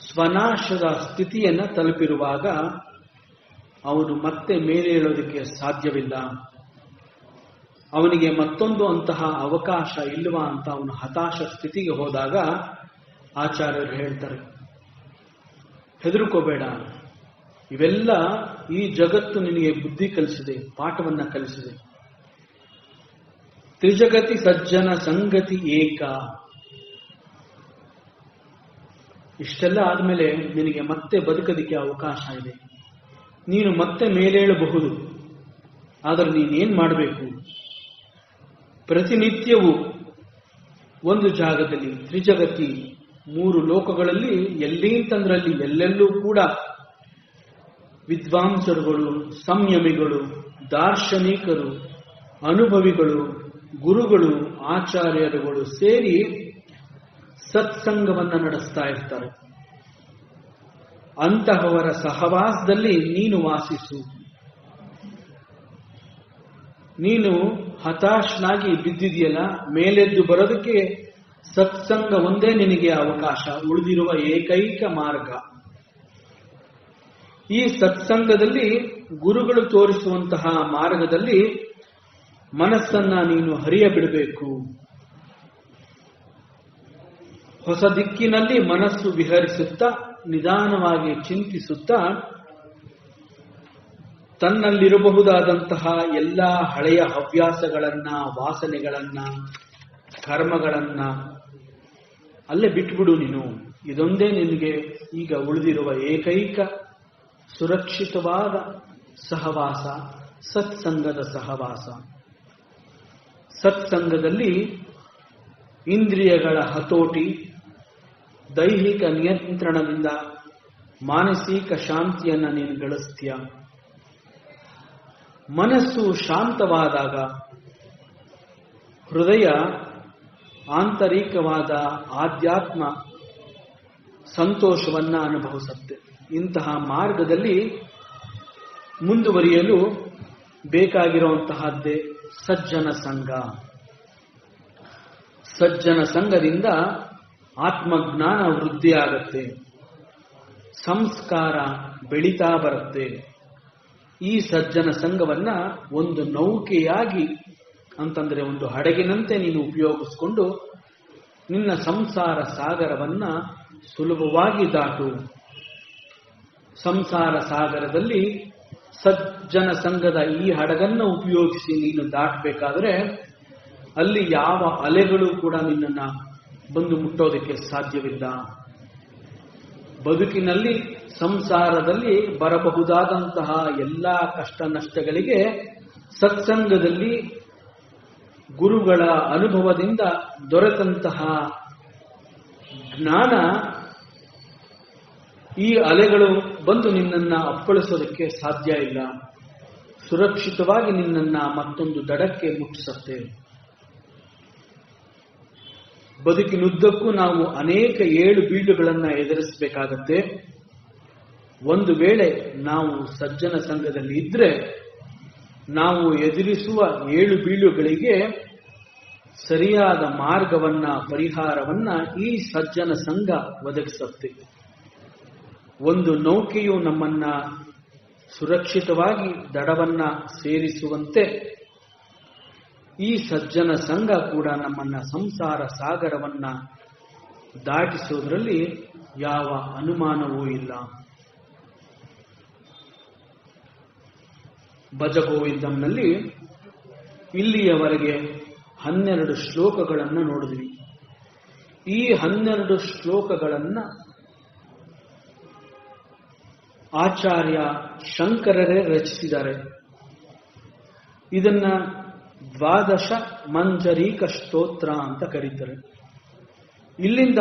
ಸ್ವನಾಶದ ಸ್ಥಿತಿಯನ್ನು ತಲುಪಿರುವಾಗ ಅವನು ಮತ್ತೆ ಮೇಲೇಳೋದಕ್ಕೆ ಸಾಧ್ಯವಿಲ್ಲ. ಅವನಿಗೆ ಮತ್ತೊಂದು ಅಂತಹ ಅವಕಾಶ ಇಲ್ವಾ ಅಂತ ಅವನು ಹತಾಶ ಸ್ಥಿತಿಗೆ ಹೋದಾಗ ಆಚಾರ್ಯರು ಹೇಳ್ತಾರೆ, ಹೆದರುಕೋಬೇಡ, ಇವೆಲ್ಲ ಈ ಜಗತ್ತು ನಿನಗೆ ಬುದ್ಧಿ ಕಲಿಸಿದೆ, ಪಾಠವನ್ನ ಕಲಿಸಿದೆ. ತ್ರಿಜಗತಿ ಸಜ್ಜನ ಸಂಗತಿ ಏಕ. ಇಷ್ಟೆಲ್ಲ ಆದ್ಮೇಲೆ ನಿನಗೆ ಮತ್ತೆ ಬದುಕೋದಕ್ಕೆ ಅವಕಾಶ ಇದೆ, ನೀನು ಮತ್ತೆ ಮೇಲೇಳಬಹುದು. ಆದರೆ ನೀನೇನ್ ಮಾಡಬೇಕು? ಪ್ರತಿನಿತ್ಯವೂ ಒಂದು ಜಾಗದಲ್ಲಿ ತ್ರಿಜಗತಿ, ಮೂರು ಲೋಕಗಳಲ್ಲಿ, ಎಲ್ಲಿಂತಂದ್ರಲ್ಲಿ ಎಲ್ಲೆಲ್ಲೂ ಕೂಡ ವಿದ್ವಾಂಸರುಗಳು, ಸಂಯಮಿಗಳು, ದಾರ್ಶನಿಕರು, ಅನುಭವಿಗಳು, ಗುರುಗಳು, ಆಚಾರ್ಯರುಗಳು ಸೇರಿ ಸತ್ಸಂಗವನ್ನು ನಡೆಸ್ತಾ ಇರ್ತಾರೆ. ಅಂತಹವರ ಸಹವಾಸದಲ್ಲಿ ನೀನು ವಾಸಿಸು. ನೀನು ಹತಾಶನಾಗಿ ಬಿದ್ದಿದೆಯಲ್ಲ, ಮೇಲೆದ್ದು ಬರೋದಕ್ಕೆ ಸತ್ಸಂಗ ಒಂದೇ ನಿನಗೆ ಅವಕಾಶ, ಉಳಿದಿರುವ ಏಕೈಕ ಮಾರ್ಗ. ಈ ಸತ್ಸಂಗದಲ್ಲಿ ಗುರುಗಳು ತೋರಿಸುವಂತಹ ಮಾರ್ಗದಲ್ಲಿ ಮನಸ್ಸನ್ನ ನೀನು ಹರಿಯ ಬಿಡಬೇಕು. ಹೊಸ ದಿಕ್ಕಿನಲ್ಲಿ ಮನಸ್ಸು ವಿಹರಿಸುತ್ತಾ, ನಿಧಾನವಾಗಿ ಚಿಂತಿಸುತ್ತಾ, ತನ್ನಲ್ಲಿರಬಹುದಾದಂತಹ ಎಲ್ಲ ಹಳೆಯ ಹವ್ಯಾಸಗಳನ್ನ, ವಾಸನೆಗಳನ್ನ, ಕರ್ಮಗಳನ್ನ ಅಲ್ಲೇ ಬಿಟ್ಬಿಡು. ನೀನು ಇದೊಂದೇ ನಿನಗೆ ಈಗ ಉಳಿದಿರುವ ಏಕೈಕ ಸುರಕ್ಷಿತವಾದ ಸಹವಾಸ, ಸತ್ಸಂಗದ ಸಹವಾಸ. ಸತ್ಸಂಗದಲ್ಲಿ ಇಂದ್ರಿಯಗಳ ಹತೋಟಿ, ದೈಹಿಕ ನಿಯಂತ್ರಣದಿಂದ ಮಾನಸಿಕ ಶಾಂತಿಯನ್ನು ನೀನು ಗಳಿಸ್ತೀಯ. ಮನಸ್ಸು ಶಾಂತವಾದಾಗ ಹೃದಯ ಆಂತರಿಕವಾದ ಆಧ್ಯಾತ್ಮ ಸಂತೋಷವನ್ನ ಅನುಭವಿಸುತ್ತೆ. ಇಂತಹ ಮಾರ್ಗದಲ್ಲಿ ಮುಂದುವರಿಯಲು ಬೇಕಾಗಿರುವಂತಹದ್ದೇ ಸಜ್ಜನ ಸಂಘ. ಸಜ್ಜನ ಸಂಘದಿಂದ ಆತ್ಮಜ್ಞಾನ ವೃದ್ಧಿಯಾಗತ್ತೆ, ಸಂಸ್ಕಾರ ಬೆಳೀತಾ ಬರುತ್ತೆ. ಈ ಸಜ್ಜನ ಸಂಘವನ್ನ ಒಂದು ನೌಕೆಯಾಗಿ, ಅಂತಂದ್ರೆ ಒಂದು ಹಡಗಿನಂತೆ ನೀನು ಉಪಯೋಗಿಸಿಕೊಂಡು ನಿನ್ನ ಸಂಸಾರ ಸಾಗರವನ್ನ ಸುಲಭವಾಗಿ ದಾಟು. ಸಂಸಾರ ಸಾಗರದಲ್ಲಿ ಸಜ್ಜನ ಸಂಘದ ಈ ಹಡಗನ್ನು ಉಪಯೋಗಿಸಿ ನೀನು ದಾಟಬೇಕಾದ್ರೆ ಅಲ್ಲಿ ಯಾವ ಅಲೆಗಳು ಕೂಡ ನಿನ್ನನ್ನ ಬಂದು ಮುಟ್ಟೋದಕ್ಕೆ ಸಾಧ್ಯವಿಲ್ಲ. ಬದುಕಿನಲ್ಲಿ ಸಂಸಾರದಲ್ಲಿ ಬರಬಹುದಾದಂತಹ ಎಲ್ಲ ಕಷ್ಟ ನಷ್ಟಗಳಿಗೆ ಸತ್ಸಂಗದಲ್ಲಿ ಗುರುಗಳ ಅನುಭವದಿಂದ ದೊರೆತಂತಹ ಜ್ಞಾನ ಈ ಅಲೆಗಳು ಬಂದು ನಿನ್ನನ್ನು ಅಪ್ಪಳಿಸೋದಕ್ಕೆ ಸಾಧ್ಯ ಇಲ್ಲ. ಸುರಕ್ಷಿತವಾಗಿ ನಿನ್ನನ್ನು ಮತ್ತೊಂದು ದಡಕ್ಕೆ ಮುಟ್ಟಿಸುತ್ತೆ. ಬದುಕಿನುದ್ದಕ್ಕೂ ನಾವು ಅನೇಕ ಏಳು ಬೀಳುಗಳನ್ನು ಎದುರಿಸಬೇಕಾಗತ್ತೆ. ಒಂದು ವೇಳೆ ನಾವು ಸಜ್ಜನ ಸಂಘದಲ್ಲಿ ಇದ್ರೆ ನಾವು ಎದುರಿಸುವ ಏಳು ಬೀಳುಗಳಿಗೆ ಸರಿಯಾದ ಮಾರ್ಗವನ್ನ, ಪರಿಹಾರವನ್ನ ಈ ಸಜ್ಜನ ಸಂಘ ಒದಗಿಸುತ್ತೆ. ಒಂದು ನೌಕೆಯು ನಮ್ಮನ್ನ ಸುರಕ್ಷಿತವಾಗಿ ದಡವನ್ನ ಸೇರಿಸುವಂತೆ ಈ ಸಜ್ಜನ ಸಂಘ ಕೂಡ ನಮ್ಮನ್ನ ಸಂಸಾರ ಸಾಗರವನ್ನ ದಾಟಿಸುವುದರಲ್ಲಿ ಯಾವ ಅನುಮಾನವೂ ಇಲ್ಲ. ಭಜಗೋವಿಂದಂನಲ್ಲಿ ಇಲ್ಲಿಯವರೆಗೆ 12 ಶ್ಲೋಕಗಳನ್ನು ನೋಡಿದ್ವಿ. ಈ 12 ಶ್ಲೋಕಗಳನ್ನು ಆಚಾರ್ಯ ಶಂಕರರೇ ರಚಿಸಿದ್ದಾರೆ. ಇದನ್ನ 12 ಮಂಜರೀಕ ಸ್ತೋತ್ರ ಅಂತ ಕರೀತಾರೆ. ಇಲ್ಲಿಂದ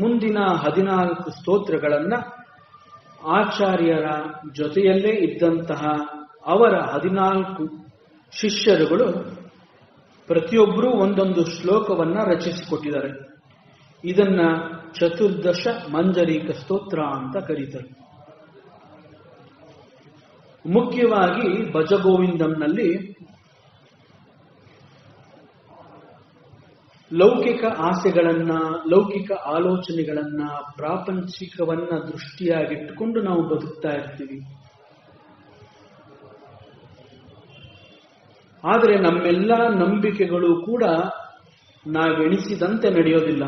ಮುಂದಿನ 14 ಸ್ತೋತ್ರಗಳನ್ನ ಆಚಾರ್ಯರ ಜೊತೆಯಲ್ಲೇ ಇದ್ದಂತಹ ಅವರ 14 ಶಿಷ್ಯರುಗಳು ಪ್ರತಿಯೊಬ್ಬರೂ ಒಂದೊಂದು ಶ್ಲೋಕವನ್ನ ರಚಿಸಿಕೊಟ್ಟಿದ್ದಾರೆ. ಇದನ್ನ 14 ಮಂಜರೀಕ ಸ್ತೋತ್ರ ಅಂತ ಕರೀತಾರೆ. ಮುಖ್ಯವಾಗಿ ಭಜಗೋವಿಂದಂನಲ್ಲಿ ಲೌಕಿಕ ಆಸೆಗಳನ್ನ, ಲೌಕಿಕ ಆಲೋಚನೆಗಳನ್ನ, ಪ್ರಾಪಂಚಿಕವನ್ನ ದೃಷ್ಟಿಯಾಗಿಟ್ಟುಕೊಂಡು ನಾವು ಬದುಕ್ತಾ ಇರ್ತೀವಿ. ಆದರೆ ನಮ್ಮೆಲ್ಲ ನಂಬಿಕೆಗಳು ಕೂಡ ನಾವೆಣಿಸಿದಂತೆ ನಡೆಯೋದಿಲ್ಲ.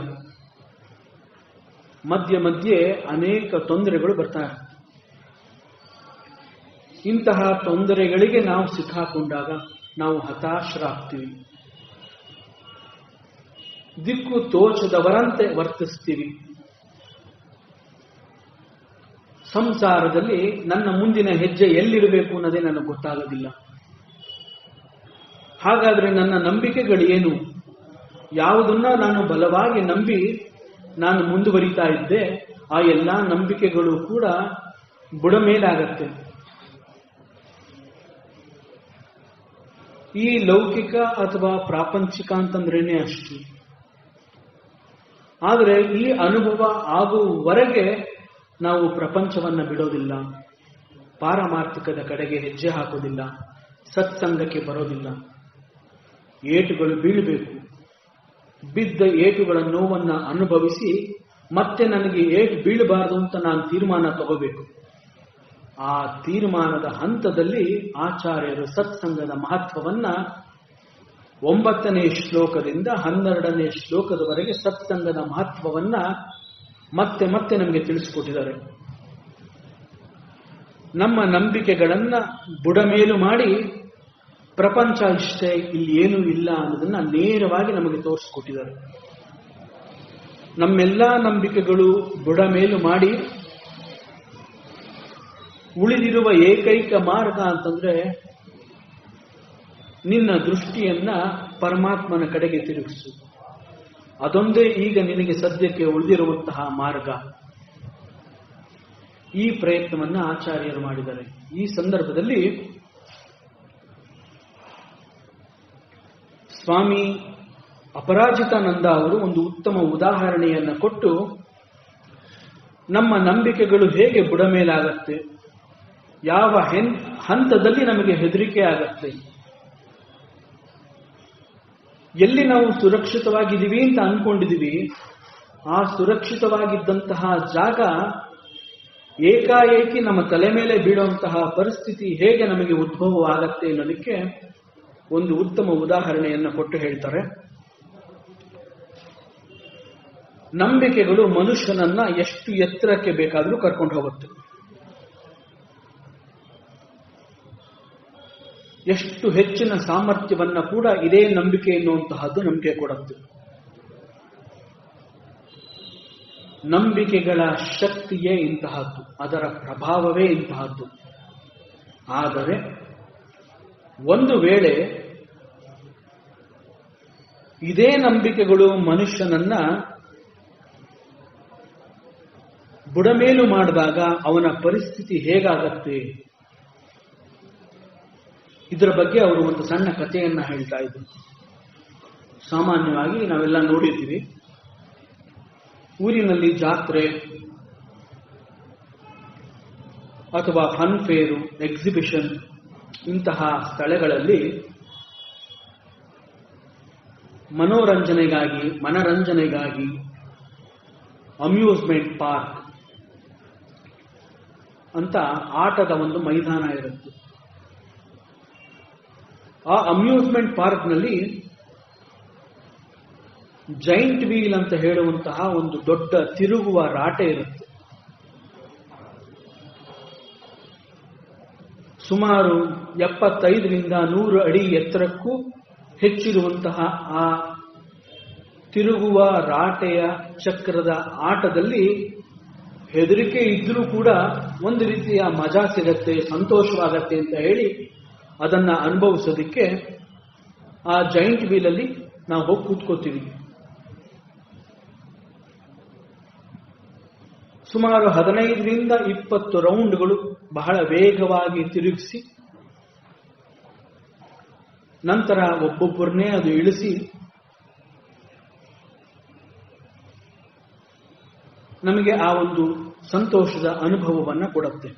ಮಧ್ಯೆ ಮಧ್ಯೆ ಅನೇಕ ತೊಂದರೆಗಳು ಬರ್ತಾ ಇರ್ತವೆ. ಇಂತಹ ತೊಂದರೆಗಳಿಗೆ ನಾವು ಸಿಕ್ಕಾಕೊಂಡಾಗ ನಾವು ಹತಾಶರಾಗ್ತೀವಿ, ದಿಕ್ಕು ತೋಚದವರಂತೆ ವರ್ತಿಸ್ತೀವಿ. ಸಂಸಾರದಲ್ಲಿ ನನ್ನ ಮುಂದಿನ ಹೆಜ್ಜೆ ಎಲ್ಲಿರಬೇಕು ಅನ್ನೋದೇ ನನಗೆ ಗೊತ್ತಾಗೋದಿಲ್ಲ. ಹಾಗಾದ್ರೆ ನನ್ನ ನಂಬಿಕೆಗಳೇನು? ಯಾವುದನ್ನ ನಾನು ಬಲವಾಗಿ ನಂಬಿ ನಾನು ಮುಂದುವರಿತಾ ಇದ್ದೆ, ಆ ಎಲ್ಲ ನಂಬಿಕೆಗಳು ಕೂಡ ಬುಡಮೇಲಾಗತ್ತೆ. ಈ ಲೌಕಿಕ ಅಥವಾ ಪ್ರಾಪಂಚಿಕ ಅಂತಂದ್ರೇನೆ ಅಷ್ಟು. ಆದರೆ ಈ ಅನುಭವ ಆಗುವವರೆಗೆ ನಾವು ಪ್ರಪಂಚವನ್ನ ಬಿಡೋದಿಲ್ಲ, ಪಾರಮಾರ್ಥಿಕದ ಕಡೆಗೆ ಹೆಜ್ಜೆ ಹಾಕೋದಿಲ್ಲ, ಸತ್ಸಂಗಕ್ಕೆ ಬರೋದಿಲ್ಲ. ಏಟುಗಳು ಬೀಳಬೇಕು. ಬಿದ್ದ ಏಟುಗಳ ನೋವನ್ನ ಅನುಭವಿಸಿ ಮತ್ತೆ ನನಗೆ ಏಟು ಬೀಳಬಾರದು ಅಂತ ನಾನು ತೀರ್ಮಾನ ತಗೋಬೇಕು. ಆ ತೀರ್ಮಾನದ ಹಂತದಲ್ಲಿ ಆಚಾರ್ಯರು ಸತ್ಸಂಗದ ಮಹತ್ವವನ್ನ 9ನೇ ಶ್ಲೋಕದಿಂದ 12ನೇ ಶ್ಲೋಕದವರೆಗೆ ಸತ್ಸಂಗದ ಮಹತ್ವವನ್ನ ಮತ್ತೆ ಮತ್ತೆ ನಮಗೆ ತಿಳಿಸಿಕೊಟ್ಟಿದ್ದಾರೆ. ನಮ್ಮ ನಂಬಿಕೆಗಳನ್ನ ಬುಡಮೇಲು ಮಾಡಿ ಪ್ರಪಂಚ ಇಷ್ಟೇ, ಇಲ್ಲಿ ಏನೂ ಇಲ್ಲ ಅನ್ನೋದನ್ನ ನೇರವಾಗಿ ನಮಗೆ ತೋರಿಸಿಕೊಟ್ಟಿದ್ದಾರೆ. ನಮ್ಮೆಲ್ಲ ನಂಬಿಕೆಗಳು ಬುಡಮೇಲು ಮಾಡಿ ಉಳಿದಿರುವ ಏಕೈಕ ಮಾರ್ಗ ಅಂತಂದ್ರೆ ನಿನ್ನ ದೃಷ್ಟಿಯನ್ನ ಪರಮಾತ್ಮನ ಕಡೆಗೆ ತಿರುಗಿಸು. ಅದೊಂದೇ ಈಗ ನಿನಗೆ ಸದ್ಯಕ್ಕೆ ಉಳಿದಿರುವಂತಹ ಮಾರ್ಗ. ಈ ಪ್ರಯತ್ನವನ್ನ ಆಚಾರ್ಯರು ಮಾಡಿದ್ದಾರೆ. ಈ ಸಂದರ್ಭದಲ್ಲಿ ಸ್ವಾಮಿ ಅಪರಾಜಿತಾನಂದ ಅವರು ಒಂದು ಉತ್ತಮ ಉದಾಹರಣೆಯನ್ನ ಕೊಟ್ಟು ನಮ್ಮ ನಂಬಿಕೆಗಳು ಹೇಗೆ ಬುಡಮೇಲಾಗತ್ತೆ, ಯಾವ ಹಂತದಲ್ಲಿ ನಮಗೆ ಹೆದರಿಕೆ ಆಗತ್ತೆ, ಎಲ್ಲಿ ನಾವು ಸುರಕ್ಷಿತವಾಗಿದ್ದೀವಿ ಅಂತ ಅನ್ಕೊಂಡಿದೀವಿ, ಆ ಸುರಕ್ಷಿತವಾಗಿದ್ದಂತಹ ಜಾಗ ಏಕಾಏಕಿ ನಮ್ಮ ತಲೆ ಮೇಲೆ ಬೀಳುವಂತಹ ಪರಿಸ್ಥಿತಿ ಹೇಗೆ ನಮಗೆ ಉದ್ಭವವಾಗತ್ತೆ ಅನ್ನೋದಕ್ಕೆ ಒಂದು ಉತ್ತಮ ಉದಾಹರಣೆಯನ್ನು ಕೊಟ್ಟು ಹೇಳ್ತಾರೆ. ನಂಬಿಕೆಗಳು ಮನುಷ್ಯನನ್ನ ಎಷ್ಟು ಎತ್ತರಕ್ಕೆ ಬೇಕಾದರೂ ಕರ್ಕೊಂಡು ಹೋಗುತ್ತೆ, ಎಷ್ಟು ಹೆಚ್ಚಿನ ಸಾಮರ್ಥ್ಯವನ್ನ ಕೂಡ ಇದೇ ನಂಬಿಕೆ ಎನ್ನುವಂತಹದ್ದು ನಮಗೆ ಕೊಡುತ್ತೆ. ನಂಬಿಕೆಗಳ ಶಕ್ತಿಯೇ ಇಂತಹದ್ದು, ಅದರ ಪ್ರಭಾವವೇ ಇಂತಹದ್ದು. ಆದರೆ ಒಂದು ವೇಳೆ ಇದೇ ನಂಬಿಕೆಗಳು ಮನುಷ್ಯನನ್ನ ಬುಡಮೇಲು ಮಾಡಿದಾಗ ಅವನ ಪರಿಸ್ಥಿತಿ ಹೇಗಾಗತ್ತೆ, ಇದರ ಬಗ್ಗೆ ಅವರು ಒಂದು ಸಣ್ಣ ಕಥೆಯನ್ನ ಹೇಳ್ತಾ ಇದ್ರು. ಸಾಮಾನ್ಯವಾಗಿ ನಾವೆಲ್ಲ ನೋಡಿದ್ದೀವಿ, ಊರಿನಲ್ಲಿ ಜಾತ್ರೆ ಅಥವಾ ಫನ್ ಫೇರು, ಎಕ್ಸಿಬಿಷನ್ ಇಂತಹ ಸ್ಥಳಗಳಲ್ಲಿ ಮನೋರಂಜನೆಗಾಗಿ ಅಮ್ಯೂಸ್ಮೆಂಟ್ ಪಾರ್ಕ್ ಅಂತ ಆಟದ ಒಂದು ಮೈದಾನ ಇರುತ್ತೆ. ಆ ಅಮ್ಯೂಸ್ಮೆಂಟ್ ಪಾರ್ಕ್ನಲ್ಲಿ ಜೈಂಟ್ ವೀಲ್ ಅಂತ ಹೇಳುವಂತಹ ಒಂದು ದೊಡ್ಡ ತಿರುಗುವ ರಾಟೆ ಇರುತ್ತೆ. ಸುಮಾರು 75ರಿಂದ 100 ಅಡಿ ಎತ್ತರಕ್ಕೂ ಹೆಚ್ಚಿರುವಂತಹ ಆ ತಿರುಗುವ ರಾಟೆಯ ಚಕ್ರದ ಆಟದಲ್ಲಿ ಹೆದರಿಕೆ ಇದ್ರೂ ಕೂಡ ಒಂದು ರೀತಿಯ ಮಜಾ ಸಿಗತ್ತೆ, ಸಂತೋಷವಾಗತ್ತೆ ಅಂತ ಹೇಳಿ ಅದನ್ನ ಅನುಭವಿಸೋದಕ್ಕೆ ಆ ಜೈಂಟ್ ವೀಲಲ್ಲಿ ನಾವು ಹೋಗಿ ಕೂತ್ಕೋತೀವಿ. ಸುಮಾರು 15ರಿಂದ 20 ರೌಂಡ್ಗಳು ಬಹಳ ವೇಗವಾಗಿ ತಿರುಗಿಸಿ ನಂತರ ಒಬ್ಬೊಬ್ಬರನ್ನೇ ಅದು ಇಳಿಸಿ ನಮಗೆ ಆ ಒಂದು ಸಂತೋಷದ ಅನುಭವವನ್ನು ಕೊಡುತ್ತೆ.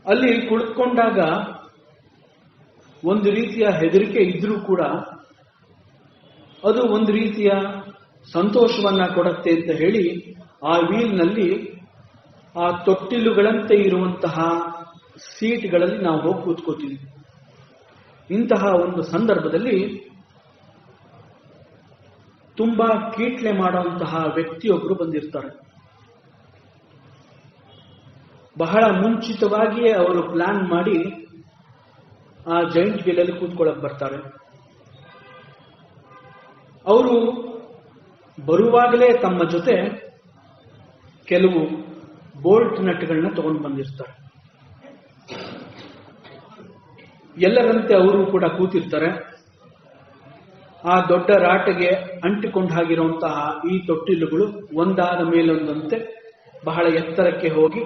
ಅಲ್ಲಿ ಕುಳಿತುಕೊಂಡಾಗ ಒಂದು ರೀತಿಯ ಹೆದರಿಕೆ ಇದ್ರೂ ಕೂಡ ಅದು ಒಂದು ರೀತಿಯ ಸಂತೋಷವನ್ನ ಕೊಡುತ್ತೆ ಅಂತ ಹೇಳಿ ಆ ವೀಲ್ನಲ್ಲಿ ಆ ತೊಟ್ಟಿಲುಗಳಂತೆ ಇರುವಂತಹ ಸೀಟ್ಗಳಲ್ಲಿ ನಾವು ಹೋಗಿ ಕೂತ್ಕೋತೀವಿ. ಇಂತಹ ಒಂದು ಸಂದರ್ಭದಲ್ಲಿ ತುಂಬಾ ಕೀಟ್ಲೆ ಮಾಡುವಂತಹ ವ್ಯಕ್ತಿಯೊಬ್ಬರು ಬಂದಿರ್ತಾರೆ. ಬಹಳ ಮುಂಚಿತವಾಗಿಯೇ ಅವರು ಪ್ಲಾನ್ ಮಾಡಿ ಆ ಜೈಂಟ್ ವೀಲಲ್ಲಿ ಕೂತ್ಕೊಳ್ಳಕ್ ಬರ್ತಾರೆ. ಅವರು ಬರುವಾಗಲೇ ತಮ್ಮ ಜೊತೆ ಕೆಲವು ಬೋಲ್ಟ್ ನಟ್ಗಳನ್ನ ತಗೊಂಡು ಬಂದಿರ್ತಾರೆ. ಎಲ್ಲರಂತೆ ಅವರು ಕೂಡ ಕೂತಿರ್ತಾರೆ. ಆ ದೊಡ್ಡ ರಾಟೆಗೆ ಅಂಟಿಕೊಂಡು ಹಾಗಿರುವಂತಹ ಈ ತೊಟ್ಟಿಲುಗಳು ಒಂದಾದ ಮೇಲೊಂದಂತೆ ಬಹಳ ಎತ್ತರಕ್ಕೆ ಹೋಗಿ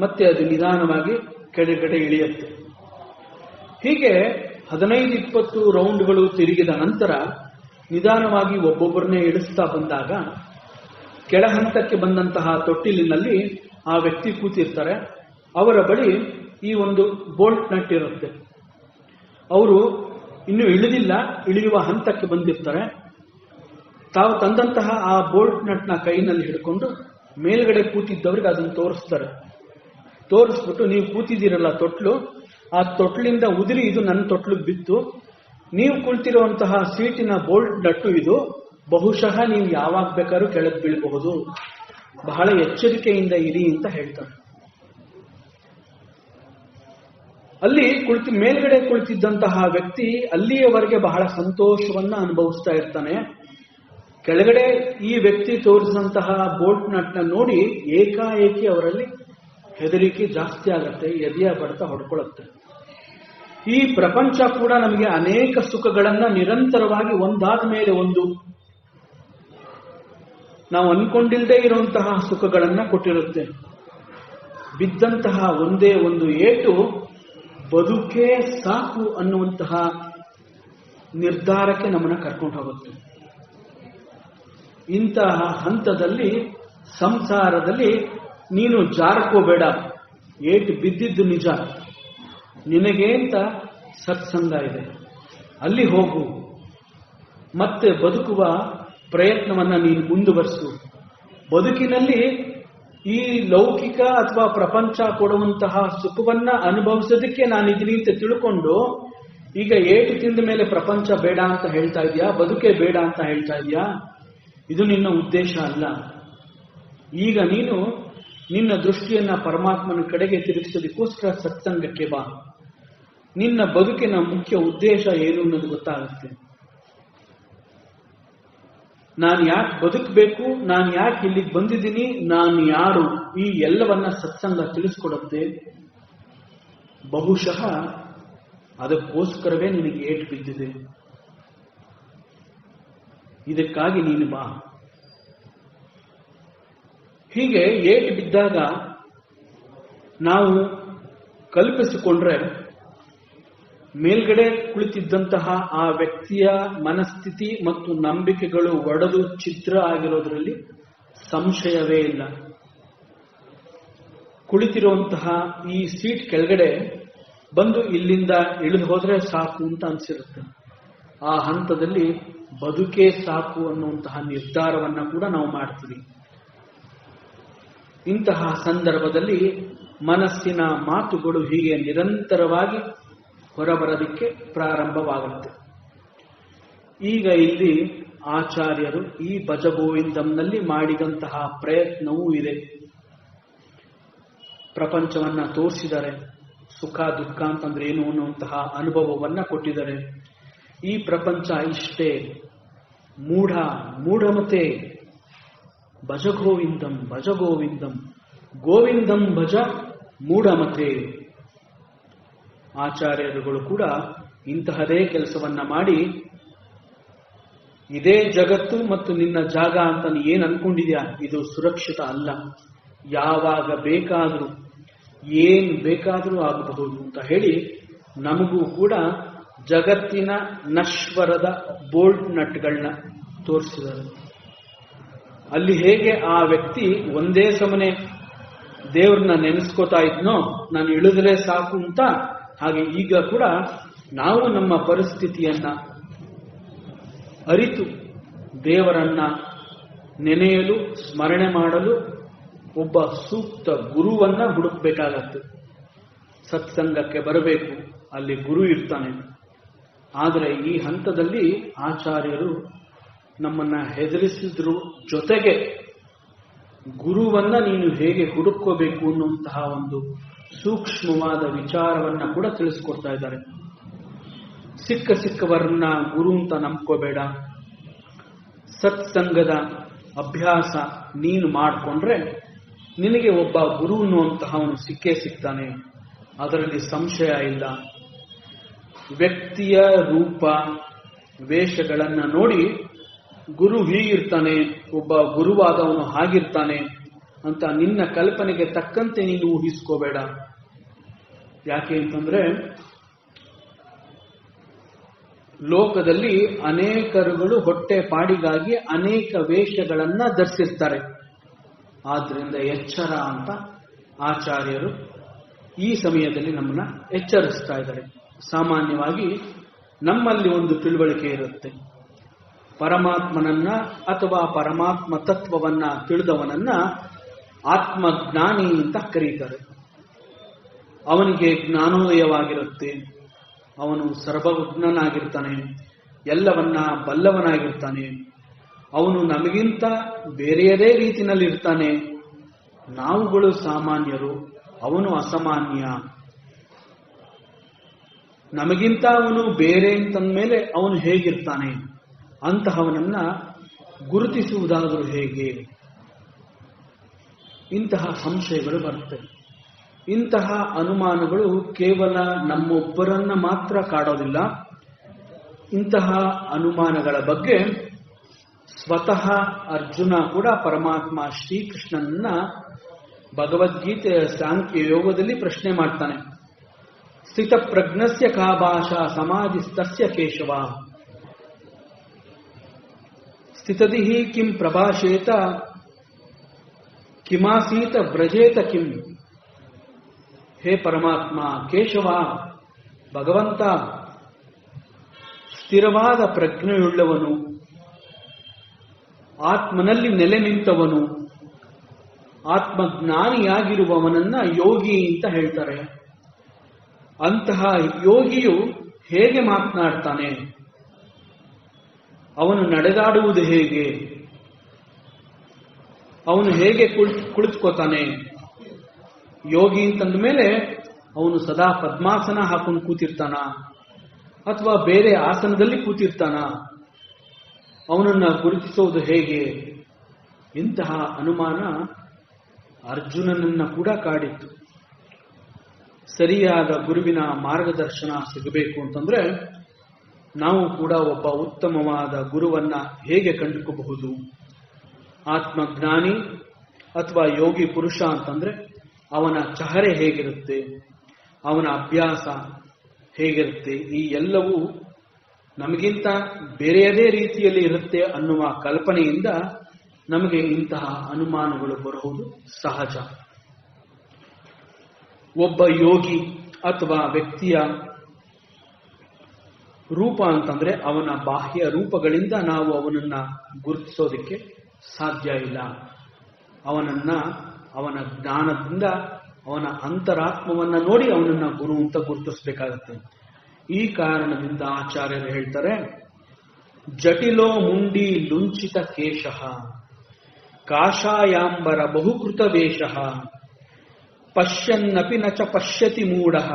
ಮತ್ತೆ ಅದು ನಿಧಾನವಾಗಿ ಕೆಳಗಡೆ ಇಳಿಯುತ್ತೆ. ಹೀಗೆ 15-20 ರೌಂಡ್ಗಳು ತಿರುಗಿದ ನಂತರ ನಿಧಾನವಾಗಿ ಒಬ್ಬೊಬ್ಬರನ್ನೇ ಇಳಿಸ್ತಾ ಬಂದಾಗ ಕೆಳ ಹಂತಕ್ಕೆ ಬಂದಂತಹ ತೊಟ್ಟಿಲಿನಲ್ಲಿ ಆ ವ್ಯಕ್ತಿ ಕೂತಿರ್ತಾರೆ. ಅವರ ಬಳಿ ಈ ಒಂದು ಬೋಲ್ಟ್ ನಟ್ ಇರುತ್ತೆ. ಅವರು ಇನ್ನೂ ಇಳಿದಿಲ್ಲ, ಇಳಿಯುವ ಹಂತಕ್ಕೆ ಬಂದಿರ್ತಾರೆ. ತಾವು ತಂದಂತಹ ಆ ಬೋಲ್ಟ್ ನಟ್ನ ಕೈನಲ್ಲಿ ಹಿಡ್ಕೊಂಡು ಮೇಲ್ಗಡೆ ಕೂತಿದ್ದವ್ರಿಗೆ ಅದನ್ನು ತೋರಿಸ್ತಾರೆ. ತೋರಿಸ್ಬಿಟ್ಟು, ನೀವು ಕೂತಿದ್ದೀರಲ್ಲ ತೊಟ್ಲು, ಆ ತೊಟ್ಲಿಂದ ಉದುರಿ ಇದು ನನ್ನ ತೊಟ್ಲಿಗೆ ಬಿತ್ತು, ನೀವು ಕುಳಿತಿರುವಂತಹ ಸೀಟಿನ ಬೋಲ್ಟ್ ನಟ್ಟು ಇದು, ಬಹುಶಃ ನೀವು ಯಾವಾಗ ಬೇಕಾದ್ರೂ ಕೆಳಗೆ ಬೀಳಬಹುದು, ಬಹಳ ಎಚ್ಚರಿಕೆಯಿಂದ ಇರಿ ಅಂತ ಹೇಳ್ತಾರೆ. ಅಲ್ಲಿ ಮೇಲ್ಗಡೆ ಕುಳಿತಿದ್ದಂತಹ ವ್ಯಕ್ತಿ ಅಲ್ಲಿಯವರೆಗೆ ಬಹಳ ಸಂತೋಷವನ್ನ ಅನುಭವಿಸ್ತಾ ಇರ್ತಾನೆ. ಕೆಳಗಡೆ ಈ ವ್ಯಕ್ತಿ ತೋರಿಸಿದಂತಹ ಬೋಲ್ಟ್ ನಟ್ನ ನೋಡಿ ಏಕಾಏಕಿ ಅವರಲ್ಲಿ ಹೆದರಿಕೆ ಜಾಸ್ತಿ ಆಗತ್ತೆ, ಎದೆಯ ಬಡ್ತ ಹೊಡ್ಕೊಳ್ಳುತ್ತೆ. ಈ ಪ್ರಪಂಚ ಕೂಡ ನಮಗೆ ಅನೇಕ ಸುಖಗಳನ್ನ ನಿರಂತರವಾಗಿ ಒಂದಾದ ಮೇಲೆ ಒಂದು ನಾವು ಅನ್ಕೊಂಡಿಲ್ಲದೆ ಇರುವಂತಹ ಸುಖಗಳನ್ನ ಕೊಟ್ಟಿರುತ್ತೆ. ಬಿದ್ದಂತಹ ಒಂದೇ ಒಂದು ಏಟು ಬದುಕೇ ಸಾಕು ಅನ್ನುವಂತಹ ನಿರ್ಧಾರಕ್ಕೆ ನಮ್ಮನ್ನ ಕರ್ಕೊಂಡು ಹೋಗುತ್ತೆ. ಇಂತಹ ಹಂತದಲ್ಲಿ ಸಂಸಾರದಲ್ಲಿ ನೀನು ಜಾರಕೋಬೇಡ, ಏಟು ಬಿದ್ದಿದ್ದು ನಿಜ, ನಿನಗೆ ಅಂತ ಸತ್ಸಂಗ ಇದೆ, ಅಲ್ಲಿ ಹೋಗು, ಮತ್ತೆ ಬದುಕುವ ಪ್ರಯತ್ನವನ್ನ ನೀನು ಮುಂದುವರಿಸು. ಬದುಕಿನಲ್ಲಿ ಈ ಲೌಕಿಕ ಅಥವಾ ಪ್ರಪಂಚ ಕೊಡುವಂತಹ ಸುಖವನ್ನ ಅನುಭವಿಸೋದಕ್ಕೆ ನಾನಿದ್ದೀನಿ ಅಂತ ತಿಳ್ಕೊಂಡು ಈಗ ಏಟು ತಿಂದ ಮೇಲೆ ಪ್ರಪಂಚ ಬೇಡ ಅಂತ ಹೇಳ್ತಾ ಇದೆಯಾ, ಬದುಕೇ ಬೇಡ ಅಂತ ಹೇಳ್ತಾ ಇದೆಯಾ? ಇದು ನಿನ್ನ ಉದ್ದೇಶ ಅಲ್ಲ. ಈಗ ನೀನು ನಿನ್ನ ದೃಷ್ಟಿಯನ್ನ ಪರಮಾತ್ಮನ ಕಡೆಗೆ ತಿರುಗಿಸೋದಕ್ಕೋಸ್ಕರ ಸತ್ಸಂಗಕ್ಕೆ ಬಾ. ನಿನ್ನ ಬದುಕಿನ ಮುಖ್ಯ ಉದ್ದೇಶ ಏನು ಅನ್ನೋದು ಗೊತ್ತಾಗುತ್ತೆ. ನಾನು ಯಾಕೆ ಬದುಕಬೇಕು, ನಾನು ಯಾಕೆ ಇಲ್ಲಿಗೆ ಬಂದಿದ್ದೀನಿ, ನಾನು ಯಾರು, ಈ ಎಲ್ಲವನ್ನ ಸತ್ಸಂಗ ತಿಳಿಸ್ಕೊಡುತ್ತೆ. ಬಹುಶಃ ಅದಕ್ಕೋಸ್ಕರವೇ ನಿನಗೆ ಏಟು ಬಿದ್ದಿದೆ. ಇದಕ್ಕಾಗಿ ನೀನು ಬಾ. ಹೀಗೆ ಏಟು ಬಿದ್ದಾಗ ನಾವು ಕಲ್ಪಿಸಿಕೊಂಡ್ರೆ ಮೇಲ್ಗಡೆ ಕುಳಿತಿದ್ದಂತಹ ಆ ವ್ಯಕ್ತಿಯ ಮನಸ್ಥಿತಿ ಮತ್ತು ನಂಬಿಕೆಗಳು ಒಡೆದು ಚಿತ್ರ ಆಗಿರೋದ್ರಲ್ಲಿ ಸಂಶಯವೇ ಇಲ್ಲ. ಕುಳಿತಿರುವಂತಹ ಈ ಸೀಟ್ ಕೆಳಗಡೆ ಬಂದು ಇಲ್ಲಿಂದ ಇಳಿದು ಹೋದ್ರೆ ಸಾಕು ಅಂತ ಅನ್ಸಿರುತ್ತೆ. ಆ ಹಂತದಲ್ಲಿ ಬದುಕೇ ಸಾಕು ಅನ್ನುವಂತಹ ನಿರ್ಧಾರವನ್ನ ಕೂಡ ನಾವು ಮಾಡ್ತೀವಿ. ಇಂತಹ ಸಂದರ್ಭದಲ್ಲಿ ಮನಸ್ಸಿನ ಮಾತುಗಳು ಹೀಗೆ ನಿರಂತರವಾಗಿ ಹೊರಬರೋದಕ್ಕೆ ಪ್ರಾರಂಭವಾಗುತ್ತೆ. ಈಗ ಇಲ್ಲಿ ಆಚಾರ್ಯರು ಈ ಭಜಗೋವಿಂದಂನಲ್ಲಿ ಮಾಡಿದಂತಹ ಪ್ರಯತ್ನವೂ ಇದೆ. ಪ್ರಪಂಚವನ್ನ ತೋರಿಸಿದ್ದಾರೆ. ಸುಖ ದುಃಖ ಅಂತಂದ್ರೆ ಏನು ಅನ್ನುವಂತಹ ಅನುಭವವನ್ನ ಕೊಟ್ಟಿದ್ದಾರೆ. ಈ ಪ್ರಪಂಚ ಇಷ್ಟೇ, ಮೂಢಮತೆ, ಭಜಗೋವಿಂದಂ ಭಜಗೋವಿಂದಂ, ಗೋವಿಂದಂ ಭಜ ಮೂಢಮತೆ. ಆಚಾರ್ಯರುಗಳು ಕೂಡ ಇಂತಹದೇ ಕೆಲಸವನ್ನ ಮಾಡಿ, ಇದೇ ಜಗತ್ತು ಮತ್ತು ನಿನ್ನ ಜಾಗ ಅಂತ ನೀ ಏನ್ ಅನ್ಕೊಂಡಿದ್ಯಾ, ಇದು ಸುರಕ್ಷಿತ ಅಲ್ಲ. ಯಾವಾಗ ಬೇಕಾದ್ರೂ ಏನ್ ಬೇಕಾದ್ರೂ ಆಗಬಹುದು ಅಂತ ಹೇಳಿ ನಮಗೂ ಕೂಡ ಜಗತ್ತಿನ ನಶ್ವರದ ಬೋಲ್ಟ್ ನಟ್ಗಳನ್ನ ತೋರಿಸಿದರು. ಅಲ್ಲಿ ಹೇಗೆ ಆ ವ್ಯಕ್ತಿ ಒಂದೇ ಸಮನೆ ದೇವ್ರನ್ನ ನೆನೆಸ್ಕೋತಾ ಇದ್ನೋ, ನಾನು ಇಳಿದ್ರೆ ಸಾಕು ಅಂತ, ಹಾಗೆ ಈಗ ಕೂಡ ನಾವು ನಮ್ಮ ಪರಿಸ್ಥಿತಿಯನ್ನ ಅರಿತು ದೇವರನ್ನ ನೆನೆಯಲು, ಸ್ಮರಣೆ ಮಾಡಲು ಒಬ್ಬ ಸೂಕ್ತ ಗುರುವನ್ನ ಹುಡುಕ್ಬೇಕಾಗತ್ತೆ. ಸತ್ಸಂಗಕ್ಕೆ ಬರಬೇಕು, ಅಲ್ಲಿ ಗುರು ಇರ್ತಾನೆ. ಆದರೆ ಈ ಹಂತದಲ್ಲಿ ಆಚಾರ್ಯರು ನಮ್ಮನ್ನ ಹೆದರಿಸಿದ್ರು ಜೊತೆಗೆ ಗುರುವನ್ನ ನೀನು ಹೇಗೆ ಹುಡುಕೋಬೇಕು ಅನ್ನುವಂತಹ ಒಂದು ಸೂಕ್ಷ್ಮವಾದ ವಿಚಾರವನ್ನ ಕೂಡ ತಿಳಿಸ್ಕೊಡ್ತಾ ಇದ್ದಾರೆ. ಸಿಕ್ಕವರನ್ನ ಗುರು ಅಂತ ನಂಬ್ಕೋಬೇಡ. ಸತ್ಸಂಗದ ಅಭ್ಯಾಸ ನೀನು ಮಾಡಿಕೊಂಡ್ರೆ ನಿನಗೆ ಒಬ್ಬ ಗುರು ಅನ್ನುವಂತಹವನು ಸಿಕ್ಕೇ ಸಿಗ್ತಾನೆ, ಅದರಲ್ಲಿ ಸಂಶಯ ಇಲ್ಲ. ವ್ಯಕ್ತಿಯ ರೂಪ ವೇಷಗಳನ್ನ ನೋಡಿ ಗುರು ಹೀಗಿರ್ತಾನೆ, ಒಬ್ಬ ಗುರುವಾದವನು ಹಾಗಿರ್ತಾನೆ ಅಂತ ನಿನ್ನ ಕಲ್ಪನೆಗೆ ತಕ್ಕಂತೆ ನೀನು ಊಹಿಸ್ಕೋಬೇಡ. ಯಾಕೆ ಅಂತಂದ್ರೆ ಲೋಕದಲ್ಲಿ ಅನೇಕರುಗಳು ಹೊಟ್ಟೆ ಪಾಡಿಗಾಗಿ ಅನೇಕ ವೇಷಗಳನ್ನ ಧರಿಸಿರ್ತಾರೆ. ಆದ್ರಿಂದ ಎಚ್ಚರ ಅಂತ ಆಚಾರ್ಯರು ಈ ಸಮಯದಲ್ಲಿ ನಮ್ಮನ್ನ ಎಚ್ಚರಿಸ್ತಾ ಇದ್ದಾರೆ. ಸಾಮಾನ್ಯವಾಗಿ ನಮ್ಮಲ್ಲಿ ಒಂದು ತಿಳುವಳಿಕೆ ಇರುತ್ತೆ. ಪರಮಾತ್ಮನನ್ನ ಅಥವಾ ಪರಮಾತ್ಮ ತತ್ವವನ್ನ ತಿಳಿದವನನ್ನ ಆತ್ಮಜ್ಞಾನಿ ಅಂತ ಕರೀತಾರೆ. ಅವನಿಗೆ ಜ್ಞಾನೋದಯವಾಗಿರುತ್ತೆ, ಅವನು ಸರ್ವಜ್ಞನಾಗಿರ್ತಾನೆ, ಎಲ್ಲವನ್ನ ಬಲ್ಲವನಾಗಿರ್ತಾನೆ, ಅವನು ನಮಗಿಂತ ಬೇರೆಯದೇ ರೀತಿಯಲ್ಲಿ ಇರ್ತಾನೆ. ನಾವುಗಳು ಸಾಮಾನ್ಯರು, ಅವನು ಅಸಾಮಾನ್ಯ. ನಮಗಿಂತ ಅವನು ಬೇರೆ ಅಂತಂದ್ಮೇಲೆ ಅವನು ಹೇಗಿರ್ತಾನೆ, ಅಂತಹವನನ್ನ ಗುರುತಿಸುವುದಾದರೂ ಹೇಗೆ? ಇಂತಹ ಸಂಶಯಗಳು ಬರ್ತವೆ. ಇಂತಹ ಅನುಮಾನಗಳು ಕೇವಲ ನಮ್ಮೊಬ್ಬರನ್ನ ಮಾತ್ರ ಕಾಡೋದಿಲ್ಲ. ಇಂತಹ ಅನುಮಾನಗಳ ಬಗ್ಗೆ ಸ್ವತಃ ಅರ್ಜುನ ಕೂಡ ಪರಮಾತ್ಮ ಶ್ರೀಕೃಷ್ಣನನ್ನ ಭಗವದ್ಗೀತೆಯ ಸಾಂಖ್ಯ ಯೋಗದಲ್ಲಿ ಪ್ರಶ್ನೆ ಮಾಡ್ತಾನೆ. ಸ್ಥಿತ ಪ್ರಜ್ಞಸ್ಯ ಕಾ ಭಾಷಾ ಸಮಾಧಿಸ್ತಸ್ಯ ಕೇಶವ ಸ್ಥಿತದಿ ಕಿಂ ಪ್ರಭಾಷೇತ ಕಿಮಾಸೀತ ವ್ರಜೇತ ಕಿಂ. ಹೇ ಪರಮಾತ್ಮ, ಕೇಶವ, ಭಗವಂತ, ಸ್ಥಿರವಾದ ಪ್ರಜ್ಞೆಯುಳ್ಳವನು, ಆತ್ಮನಲ್ಲಿ ನೆಲೆ ನಿಂತವನು, ಆತ್ಮಜ್ಞಾನಿಯಾಗಿರುವವನನ್ನ ಯೋಗಿ ಅಂತ ಹೇಳ್ತಾರೆ. ಅಂತಹ ಯೋಗಿಯು ಹೇಗೆ ಮಾತನಾಡ್ತಾನೆ? ಅವನು ನಡೆದಾಡುವುದು ಹೇಗೆ? ಅವನು ಹೇಗೆ ಕುಳಿತುಕೋತಾನೆ? ಯೋಗಿ ಅಂತಂದ ಮೇಲೆ ಅವನು ಸದಾ ಪದ್ಮಾಸನ ಹಾಕೊಂಡು ಕೂತಿರ್ತಾನ ಅಥವಾ ಬೇರೆ ಆಸನದಲ್ಲಿ ಕೂತಿರ್ತಾನ? ಅವನನ್ನು ಗುರುತಿಸೋದು ಹೇಗೆ? ಇಂತಹ ಅನುಮಾನ ಅರ್ಜುನನನ್ನ ಕೂಡ ಕಾಡಿತ್ತು. ಸರಿಯಾದ ಗುರುವಿನ ಮಾರ್ಗದರ್ಶನ ಸಿಗಬೇಕು ಅಂತಂದ್ರೆ ನಾವು ಕೂಡ ಒಬ್ಬ ಉತ್ತಮವಾದ ಗುರುವನ್ನ ಹೇಗೆ ಕಂಡುಕೋಬಹುದು? ಆತ್ಮಜ್ಞಾನಿ ಅಥವಾ ಯೋಗಿ ಪುರುಷ ಅಂತಂದ್ರೆ ಅವನ ಚಹರೆ ಹೇಗಿರುತ್ತೆ, ಅವನ ಅಭ್ಯಾಸ ಹೇಗಿರುತ್ತೆ, ಈ ಎಲ್ಲವೂ ನಮಗಿಂತ ಬೇರೆಯದೇ ರೀತಿಯಲ್ಲಿ ಇರುತ್ತೆ ಅನ್ನುವ ಕಲ್ಪನೆಯಿಂದ ನಮಗೆ ಇಂತಹ ಅನುಮಾನಗಳು ಬರುವುದು ಸಹಜ. ಒಬ್ಬ ಯೋಗಿ ಅಥವಾ ವ್ಯಕ್ತಿಯ ರೂಪ ಅಂತಂದ್ರೆ ಅವನ ಬಾಹ್ಯ ರೂಪಗಳಿಂದ ನಾವು ಅವನನ್ನ ಗುರುತಿಸೋದಕ್ಕೆ ಸಾಧ್ಯ ಇಲ್ಲ. ಅವನ ಜ್ಞಾನದಿಂದ ಅವನ ಅಂತರಾತ್ಮವನ್ನ ನೋಡಿ ಅವನನ್ನ ಗುರು ಅಂತ ಗುರುತಿಸಬೇಕಾಗತ್ತೆ. ಈ ಕಾರಣದಿಂದ ಆಚಾರ್ಯರು ಹೇಳ್ತಾರೆ, ಜಟಿಲೋ ಮುಂಡಿ ಲುಂಚಿತ ಕೇಶಃ ಕಾಷಾಯಾಂಬರ ಬಹುಕೃತ ವೇಷಃ ಪಶ್ಯನ್ನಪಿ ನ ಚ ಪಶ್ಯತಿ ಮೂಢಃ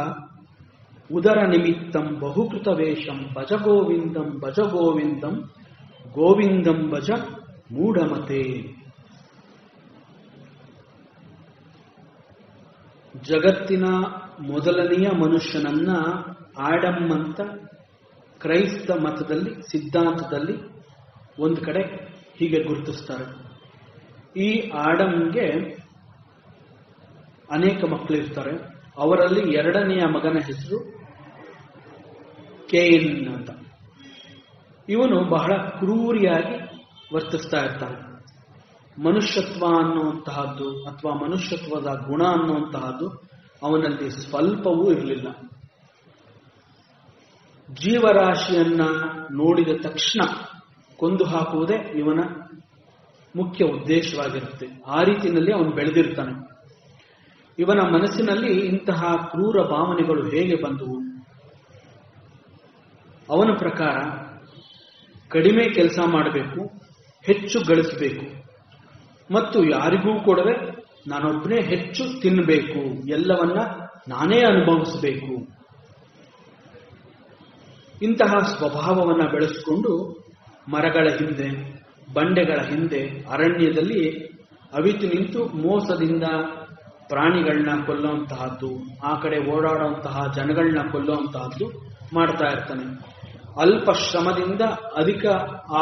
ಉದರ ನಿಮಿತ್ತಂ ಬಹುಕೃತ ವೇಷಂ ಭಜ ಗೋವಿಂದಂ ಭಜ ಗೋವಿಂದಂ ಗೋವಿಂದಂ ಭಜ ಮೂಢಮತೆ. ಜಗತ್ತಿನ ಮೊದಲನೆಯ ಮನುಷ್ಯನನ್ನ ಆಡಮ್ ಅಂತ ಕ್ರೈಸ್ತ ಮತದಲ್ಲಿ ಸಿದ್ಧಾಂತದಲ್ಲಿ ಒಂದು ಕಡೆ ಹೀಗೆ ಗುರುತಿಸ್ತಾರೆ. ಈ ಆಡಮ್ಗೆ ಅನೇಕ ಮಕ್ಕಳಿರ್ತಾರೆ. ಅವರಲ್ಲಿ ಎರಡನೆಯ ಮಗನ ಹೆಸರು ಕೇಯಿನ್ ಅಂತ. ಇವನು ಬಹಳ ಕ್ರೂರಿಯಾಗಿ ವರ್ತಿಸ್ತಾ ಇರ್ತಾನೆ. ಮನುಷ್ಯತ್ವ ಅನ್ನುವಂತಹದ್ದು ಅಥವಾ ಮನುಷ್ಯತ್ವದ ಗುಣ ಅನ್ನುವಂತಹದ್ದು ಅವನಲ್ಲಿ ಸ್ವಲ್ಪವೂ ಇರಲಿಲ್ಲ. ಜೀವರಾಶಿಯನ್ನ ನೋಡಿದ ತಕ್ಷಣ ಕೊಂದು ಹಾಕುವುದೇ ಇವನ ಮುಖ್ಯ ಉದ್ದೇಶವಾಗಿರುತ್ತೆ. ಆ ರೀತಿಯಲ್ಲಿ ಅವನು ಬೆಳೆದಿರ್ತಾನೆ. ಇವನ ಮನಸ್ಸಿನಲ್ಲಿ ಇಂತಹ ಕ್ರೂರ ಭಾವನೆಗಳು ಹೇಗೆ ಬಂದವು? ಅವನ ಪ್ರಕಾರ ಕಡಿಮೆ ಕೆಲಸ ಮಾಡಬೇಕು, ಹೆಚ್ಚು ಗಳಿಸಬೇಕು ಮತ್ತು ಯಾರಿಗೂ ಕೊಡದೆ ನಾನೊಬ್ಬನೇ ಹೆಚ್ಚು ತಿನ್ನಬೇಕು, ಎಲ್ಲವನ್ನ ನಾನೇ ಅನುಭವಿಸಬೇಕು. ಇಂತಹ ಸ್ವಭಾವವನ್ನ ಬೆಳೆಸಿಕೊಂಡು ಮರಗಳ ಹಿಂದೆ, ಬಂಡೆಗಳ ಹಿಂದೆ, ಅರಣ್ಯದಲ್ಲಿ ಅವಿತು ನಿಂತು ಮೋಸದಿಂದ ಪ್ರಾಣಿಗಳನ್ನ ಕೊಲ್ಲುವಂತಹದ್ದು, ಆ ಕಡೆ ಓಡಾಡುವಂತಹ ಜನಗಳನ್ನ ಕೊಲ್ಲುವಂತಹದ್ದು ಮಾಡ್ತಾ ಇರ್ತಾನೆ. ಅಲ್ಪ ಶ್ರಮದಿಂದ ಅಧಿಕ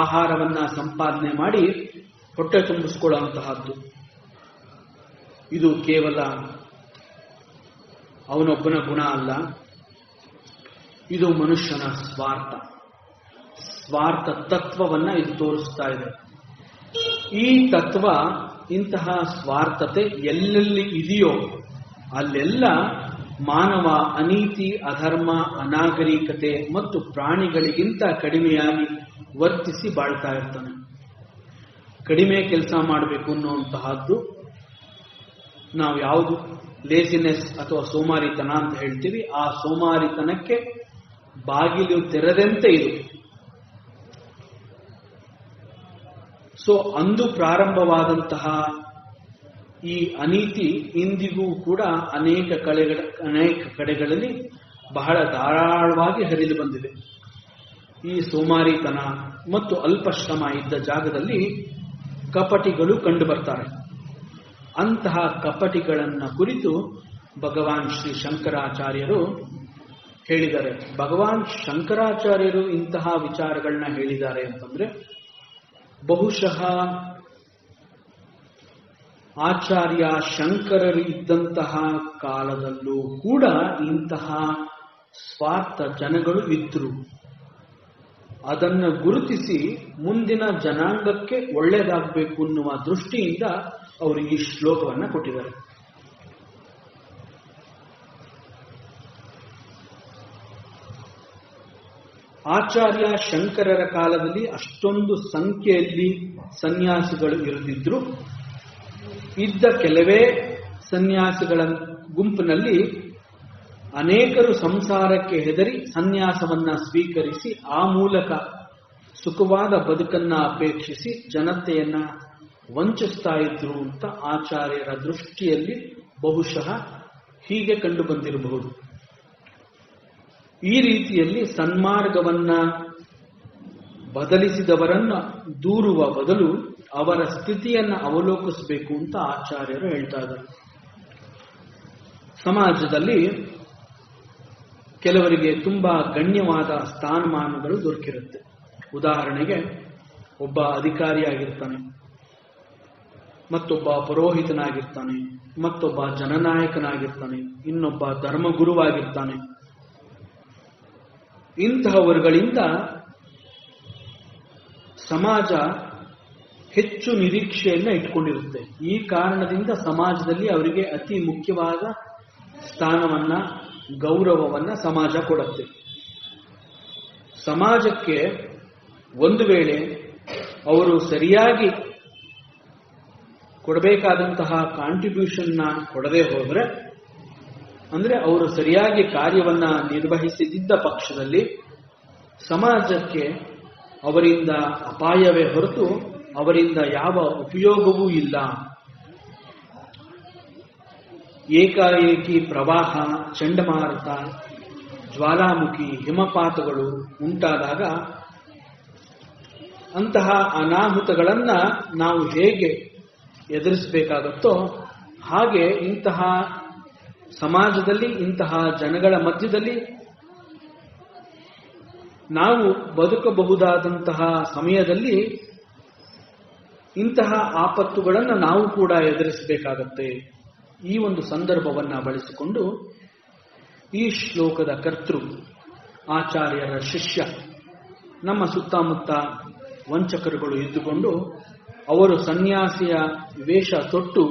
ಆಹಾರವನ್ನ ಸಂಪಾದನೆ ಮಾಡಿ ಹೊಟ್ಟೆ ತುಂಬಿಸ್ಕೊಳ್ಳುವಂತಹದ್ದು. ಇದು ಕೇವಲ ಅವನೊಬ್ಬನ ಗುಣ ಅಲ್ಲ, ಇದು ಮನುಷ್ಯನ ಸ್ವಾರ್ಥ ತತ್ವವನ್ನ ಇದು ತೋರಿಸ್ತಾ ಇದೆ. ಈ ತತ್ವ, ಇಂತಹ ಸ್ವಾರ್ಥತೆ ಎಲ್ಲೆಲ್ಲಿ ಇದೆಯೋ ಅಲ್ಲೆಲ್ಲ ಮಾನವ ಅನೀತಿ, ಅಧರ್ಮ, ಅನಾಗರಿಕತೆ ಮತ್ತು ಪ್ರಾಣಿಗಳಿಗಿಂತ ಕಡಿಮೆಯಾಗಿ ವರ್ತಿಸಿ ಬಾಳ್ತಾ ಇರ್ತಾನೆ. ಕಡಿಮೆ ಕೆಲಸ ಮಾಡಬೇಕು ಅನ್ನುವಂತಹದ್ದು ನಾವು ಯಾವುದು ಲೇಸಿನೆಸ್ ಅಥವಾ ಸೋಮಾರಿತನ ಅಂತ ಹೇಳ್ತೀವಿ, ಆ ಸೋಮಾರಿತನಕ್ಕೆ ಬಾಗಿಲು ತೆರೆದಂತೆ ಇದು. ಸೊ ಅಂದು ಪ್ರಾರಂಭವಾದಂತಹ ಈ ಅನೀತಿ ಇಂದಿಗೂ ಕೂಡ ಅನೇಕ ಕಡೆಗಳಲ್ಲಿ ಬಹಳ ಧಾರಾಳವಾಗಿ ಹರಿದು ಬಂದಿದೆ. ಈ ಸೋಮಾರಿತನ ಮತ್ತು ಅಲ್ಪಶ್ರಮ ಇದ್ದ ಜಾಗದಲ್ಲಿ ಕಪಟಿಗಳು ಕಂಡು ಬರ್ತಾರೆ. ಅಂತಹ ಕಪಟಿಗಳನ್ನ ಕುರಿತು ಭಗವಾನ್ ಶ್ರೀ ಶಂಕರಾಚಾರ್ಯರು ಹೇಳಿದ್ದಾರೆ. ಭಗವಾನ್ ಶಂಕರಾಚಾರ್ಯರು ಇಂತಹ ವಿಚಾರಗಳನ್ನ ಹೇಳಿದ್ದಾರೆ ಅಂತಂದ್ರೆ ಬಹುಶಃ ಆಚಾರ್ಯ ಶಂಕರರು ಇದ್ದಂತಹ ಕಾಲದಲ್ಲೂ ಕೂಡ ಇಂತಹ ಸ್ವಾರ್ಥ ಜನಗಳು ಇದ್ರು. ಅದನ್ನು ಗುರುತಿಸಿ ಮುಂದಿನ ಜನಾಂಗಕ್ಕೆ ಒಳ್ಳೆಯದಾಗಬೇಕು ಅನ್ನುವ ದೃಷ್ಟಿಯಿಂದ ಅವರು ಈ ಶ್ಲೋಕವನ್ನು ಕೊಟ್ಟಿದ್ದಾರೆ. ಆಚಾರ್ಯ ಶಂಕರರ ಕಾಲದಲ್ಲಿ ಅಷ್ಟೊಂದು ಸಂಖ್ಯೆಯಲ್ಲಿ ಸನ್ಯಾಸಿಗಳು ಇರದಿದ್ರು. ಇದ್ದ ಕೆಲವೇ ಸನ್ಯಾಸಿಗಳ ಗುಂಪಿನಲ್ಲಿ ಅನೇಕರು ಸಂಸಾರಕ್ಕೆ ಹೆದರಿ ಸನ್ಯಾಸವನ್ನ ಸ್ವೀಕರಿಸಿ ಆ ಮೂಲಕ ಸುಖವಾದ ಬದುಕನ್ನ ಅಪೇಕ್ಷಿಸಿ ಜನತೆಯನ್ನ ವಂಚಿಸ್ತಾ ಇದ್ರು ಅಂತ ಆಚಾರ್ಯರ ದೃಷ್ಟಿಯಲ್ಲಿ ಬಹುಶಃ ಹೀಗೆ ಕಂಡು ಬಂದಿರಬಹುದು. ಈ ರೀತಿಯಲ್ಲಿ ಸನ್ಮಾರ್ಗವನ್ನ ಬದಲಿಸಿದವರನ್ನ ದೂರುವ ಬದಲು ಅವರ ಸ್ಥಿತಿಯನ್ನು ಅವಲೋಕಿಸಬೇಕು ಅಂತ ಆಚಾರ್ಯರು ಹೇಳ್ತಾ ಇದ್ದಾರೆ. ಸಮಾಜದಲ್ಲಿ ಕೆಲವರಿಗೆ ತುಂಬಾ ಗಣ್ಯವಾದ ಸ್ಥಾನಮಾನಗಳು ದೊರಕಿರುತ್ತೆ. ಉದಾಹರಣೆಗೆ, ಒಬ್ಬ ಅಧಿಕಾರಿಯಾಗಿರ್ತಾನೆ, ಮತ್ತೊಬ್ಬ ಪುರೋಹಿತನಾಗಿರ್ತಾನೆ, ಮತ್ತೊಬ್ಬ ಜನನಾಯಕನಾಗಿರ್ತಾನೆ, ಇನ್ನೊಬ್ಬ ಧರ್ಮಗುರುವಾಗಿರ್ತಾನೆ. ಇಂತಹವರುಗಳಿಂದ ಸಮಾಜ ಹೆಚ್ಚು ನಿರೀಕ್ಷೆಯನ್ನ ಇಟ್ಕೊಂಡಿರುತ್ತೆ. ಈ ಕಾರಣದಿಂದ ಸಮಾಜದಲ್ಲಿ ಅವರಿಗೆ ಅತಿ ಮುಖ್ಯವಾದ ಸ್ಥಾನವನ್ನ, ಗೌರವವನ್ನ ಸಮಾಜ ಕೊಡುತ್ತೆ. ಸಮಾಜಕ್ಕೆ ಒಂದು ವೇಳೆ ಅವರು ಸರಿಯಾಗಿ ಕೊಡಬೇಕಾದಂತಹ ಕಾಂಟ್ರಿಬ್ಯೂಷನ್ನ ಕೊಡದೇ ಹೋದ್ರೆ, ಅಂದ್ರೆ ಅವರು ಸರಿಯಾಗಿ ಕಾರ್ಯವನ್ನ ನಿರ್ವಹಿಸದಿದ್ದ ಪಕ್ಷದಲ್ಲಿ ಸಮಾಜಕ್ಕೆ ಅವರಿಂದ ಅಪಾಯವೇ ಹೊರತು ಅವರಿಂದ ಯಾವ ಉಪಯೋಗವೂ ಇಲ್ಲ. ಏಕಾಏಕಿ ಪ್ರವಾಹ, ಚಂಡಮಾರುತ, ಜ್ವಾಲಾಮುಖಿ, ಹಿಮಪಾತಗಳು ಉಂಟಾದಾಗ ಅಂತಹ ಅನಾಹುತಗಳನ್ನ ನಾವು ಹೇಗೆ ಎದುರಿಸಬೇಕಾಗುತ್ತೋ ಹಾಗೆ ಇಂತಹ ಸಮಾಜದಲ್ಲಿ, ಇಂತಹ ಜನಗಳ ಮಧ್ಯದಲ್ಲಿ ನಾವು ಬದುಕಬಹುದಾದಂತಹ ಸಮಯದಲ್ಲಿ ಇಂತಹ ಆಪತ್ತುಗಳನ್ನು ನಾವು ಕೂಡ ಎದುರಿಸಬೇಕಾಗತ್ತೆ. ಈ ಒಂದು ಸಂದರ್ಭವನ್ನ ಬಳಸಿಕೊಂಡು ಈ ಶ್ಲೋಕದ ಕರ್ತೃ, ಆಚಾರ್ಯರ ಶಿಷ್ಯ, ನಮ್ಮ ಸುತ್ತಮುತ್ತ ವಂಚಕರುಗಳು ಇದ್ದುಕೊಂಡು ಅವರು ಸನ್ಯಾಸಿಯ ವೇಷ ತೊಟ್ಟು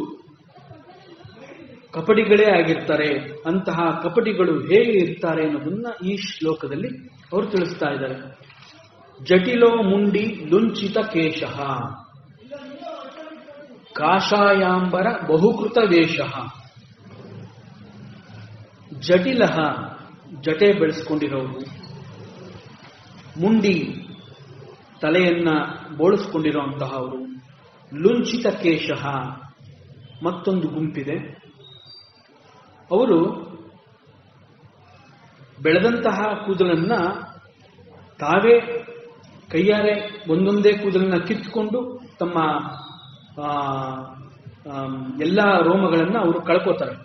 ಕಪಟಿಗಳೇ ಆಗಿರ್ತಾರೆ. ಅಂತಹ ಕಪಟಿಗಳು ಹೇಗೆ ಇರ್ತಾರೆ ಅನ್ನೋದನ್ನ ಈ ಶ್ಲೋಕದಲ್ಲಿ ಅವರು ತಿಳಿಸ್ತಾ ಇದ್ದಾರೆ. ಜಟಿಲೋ ಮುಂಡಿ ಲುಂಚಿತ ಕೇಶಃ ಕಾಷಾಯಾಂಬರ ಬಹುಕೃತ ವೇಷಃ. ಜಟಿಲ, ಜಟೆ ಬೆಳೆಸ್ಕೊಂಡಿರೋರು, ಮುಂಡಿ ತಲೆಯನ್ನ ಬೋಳಿಸ್ಕೊಂಡಿರುವಂತಹವರು, ಲುಂಚಿತ ಕೇಶಃ ಮತ್ತೊಂದು ಗುಂಪಿದೆ. ಅವರು ಬೆಳೆದಂತಹ ಕೂದಲನ್ನ ತಾವೇ ಕೈಯಾರೆ ಒಂದೊಂದೇ ಕೂದಲನ್ನ ಕಿತ್ತುಕೊಂಡು ತಮ್ಮ ಎಲ್ಲ ರೋಮಗಳನ್ನ ಅವರು ಕಳ್ಕೋತಾರೆ.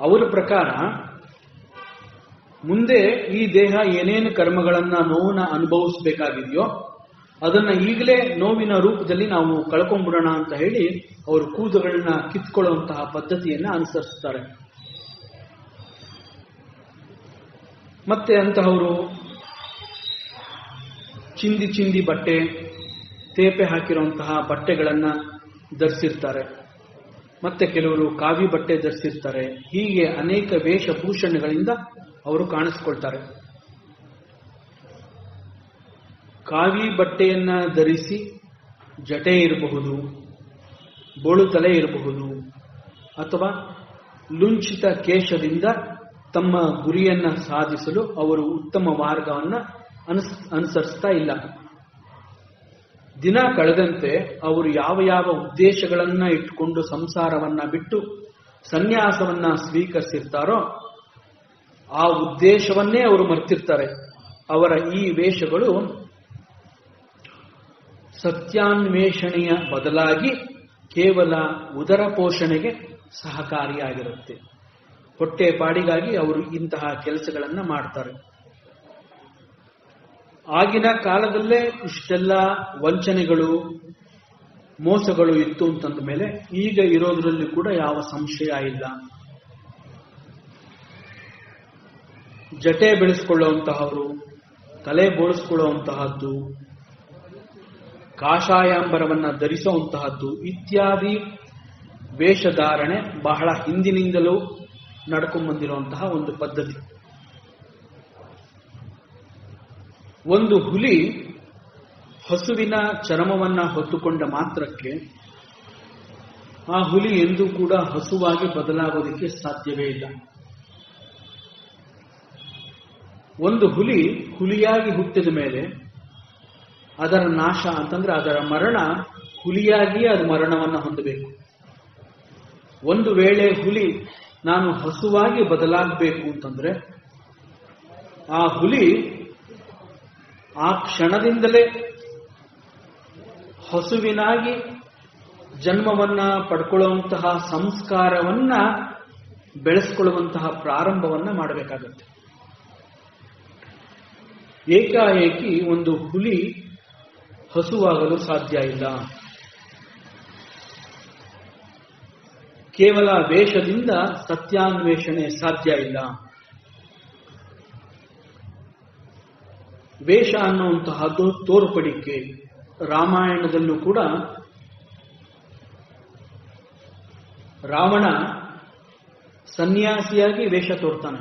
ಅವರ ಪ್ರಕಾರ ಮುಂದೆ ಈ ದೇಹ ಏನೇನು ಕರ್ಮಗಳನ್ನ, ನೋವನ್ನ ಅನುಭವಿಸಬೇಕಾಗಿದೆಯೋ ಅದನ್ನ ಈಗಲೇ ನೋವಿನ ರೂಪದಲ್ಲಿ ನಾವು ಕಳ್ಕೊಂಡ್ಬಿಡೋಣ ಅಂತ ಹೇಳಿ ಅವರು ಕೂದಲನ್ನ ಕಿತ್ಕೊಳ್ಳುವಂತಹ ಪದ್ಧತಿಯನ್ನ ಅನುಸರಿಸ್ತಾರೆ. ಮತ್ತೆ ಅಂತಹವರು ಚಿಂದಿ ಚಿಂದಿ ಬಟ್ಟೆ, ತೇಪೆ ಹಾಕಿರುವಂತಹ ಬಟ್ಟೆಗಳನ್ನ ಧರಿಸಿರ್ತಾರೆ. ಮತ್ತೆ ಕೆಲವರು ಕಾವಿ ಬಟ್ಟೆ ಧರಿಸಿರ್ತಾರೆ. ಹೀಗೆ ಅನೇಕ ವೇಷಭೂಷಣಗಳಿಂದ ಅವರು ಕಾಣಿಸ್ಕೊಳ್ತಾರೆ. ಕಾವಿ ಬಟ್ಟೆಯನ್ನ ಧರಿಸಿ ಜಟೆ ಇರಬಹುದು, ಬೋಳು ತಲೆ ಇರಬಹುದು, ಅಥವಾ ಲುಂಚಿತ ಕೇಶದಿಂದ ತಮ್ಮ ಗುರಿಯನ್ನ ಸಾಧಿಸಲು ಅವರು ಉತ್ತಮ ಮಾರ್ಗವನ್ನ ಅನುಸರಿಸ್ತಾ ಇಲ್ಲ. ದಿನ ಕಳೆದಂತೆ ಅವರು ಯಾವ ಯಾವ ಉದ್ದೇಶಗಳನ್ನ ಇಟ್ಟುಕೊಂಡು ಸಂಸಾರವನ್ನ ಬಿಟ್ಟು ಸನ್ಯಾಸವನ್ನ ಸ್ವೀಕರಿಸಿರ್ತಾರೋ ಆ ಉದ್ದೇಶವನ್ನೇ ಅವರು ಮರ್ತಿರ್ತಾರೆ. ಅವರ ಈ ವೇಷಗಳು ಸತ್ಯಾನ್ವೇಷಣೆಯ ಬದಲಾಗಿ ಕೇವಲ ಉದರ ಪೋಷಣೆಗೆ ಸಹಕಾರಿಯಾಗಿರುತ್ತೆ. ಹೊಟ್ಟೆ ಪಾಡಿಗಾಗಿ ಅವರು ಇಂತಹ ಕೆಲಸಗಳನ್ನ ಮಾಡ್ತಾರೆ. ಆಗಿನ ಕಾಲದಲ್ಲೇ ಇಷ್ಟೆಲ್ಲ ವಂಚನೆಗಳು, ಮೋಸಗಳು ಇತ್ತು ಅಂತಂದ ಮೇಲೆ ಈಗ ಇರೋದ್ರಲ್ಲಿ ಕೂಡ ಯಾವ ಸಂಶಯ ಇಲ್ಲ. ಜಟೆ ಬೆಳೆಸ್ಕೊಳ್ಳುವಂತಹವರು, ತಲೆ ಬೋಳಿಸ್ಕೊಳ್ಳುವಂತಹದ್ದು, ಕಾಷಾಯಾಂಬರವನ್ನ ಧರಿಸುವಂತಹದ್ದು ಇತ್ಯಾದಿ ವೇಷಧಾರಣೆ ಬಹಳ ಹಿಂದಿನಿಂದಲೂ ನಡ್ಕೊಂಡು ಬಂದಿರುವಂತಹ ಒಂದು ಪದ್ಧತಿ. ಒಂದು ಹುಲಿ ಹಸುವಿನ ಚರ್ಮವನ್ನ ಹೊತ್ತುಕೊಂಡ ಮಾತ್ರಕ್ಕೆ ಆ ಹುಲಿ ಎಂದೂ ಕೂಡ ಹಸುವಾಗಿ ಬದಲಾಗೋದಕ್ಕೆ ಸಾಧ್ಯವೇ ಇಲ್ಲ. ಒಂದು ಹುಲಿ ಹುಲಿಯಾಗಿ ಹುಟ್ಟಿದ ಮೇಲೆ ಅದರ ನಾಶ ಅಂತಂದ್ರೆ ಅದರ ಮರಣ ಹುಲಿಯಾಗಿಯೇ ಅದು ಮರಣವನ್ನು ಹೊಂದಬೇಕು. ಒಂದು ವೇಳೆ ಹುಲಿ ನಾನು ಹಸುವಾಗಿ ಬದಲಾಗಬೇಕು ಅಂತಂದ್ರೆ ಆ ಹುಲಿ ಆ ಕ್ಷಣದಿಂದಲೇ ಹಸುವಿನಾಗಿ ಜನ್ಮವನ್ನ ಪಡ್ಕೊಳ್ಳುವಂತಹ ಸಂಸ್ಕಾರವನ್ನ ಬೆಳೆಸ್ಕೊಳ್ಳುವಂತಹ ಪ್ರಾರಂಭವನ್ನ ಮಾಡಬೇಕಾಗುತ್ತೆ. ಏಕಾಏಕಿ ಒಂದು ಹುಲಿ ಹಸುವಾಗಲು ಸಾಧ್ಯ ಇಲ್ಲ. ಕೇವಲ ವೇಷದಿಂದ ಸತ್ಯಾನ್ವೇಷಣೆ ಸಾಧ್ಯ ಇಲ್ಲ. ವೇಷ ಅನ್ನುವಂತಹದ್ದು ತೋರ್ಪಡಿಕೆ. ರಾಮಾಯಣದಲ್ಲೂ ಕೂಡ ರಾವಣ ಸನ್ಯಾಸಿಯಾಗಿ ವೇಷ ತೋರ್ತಾನೆ.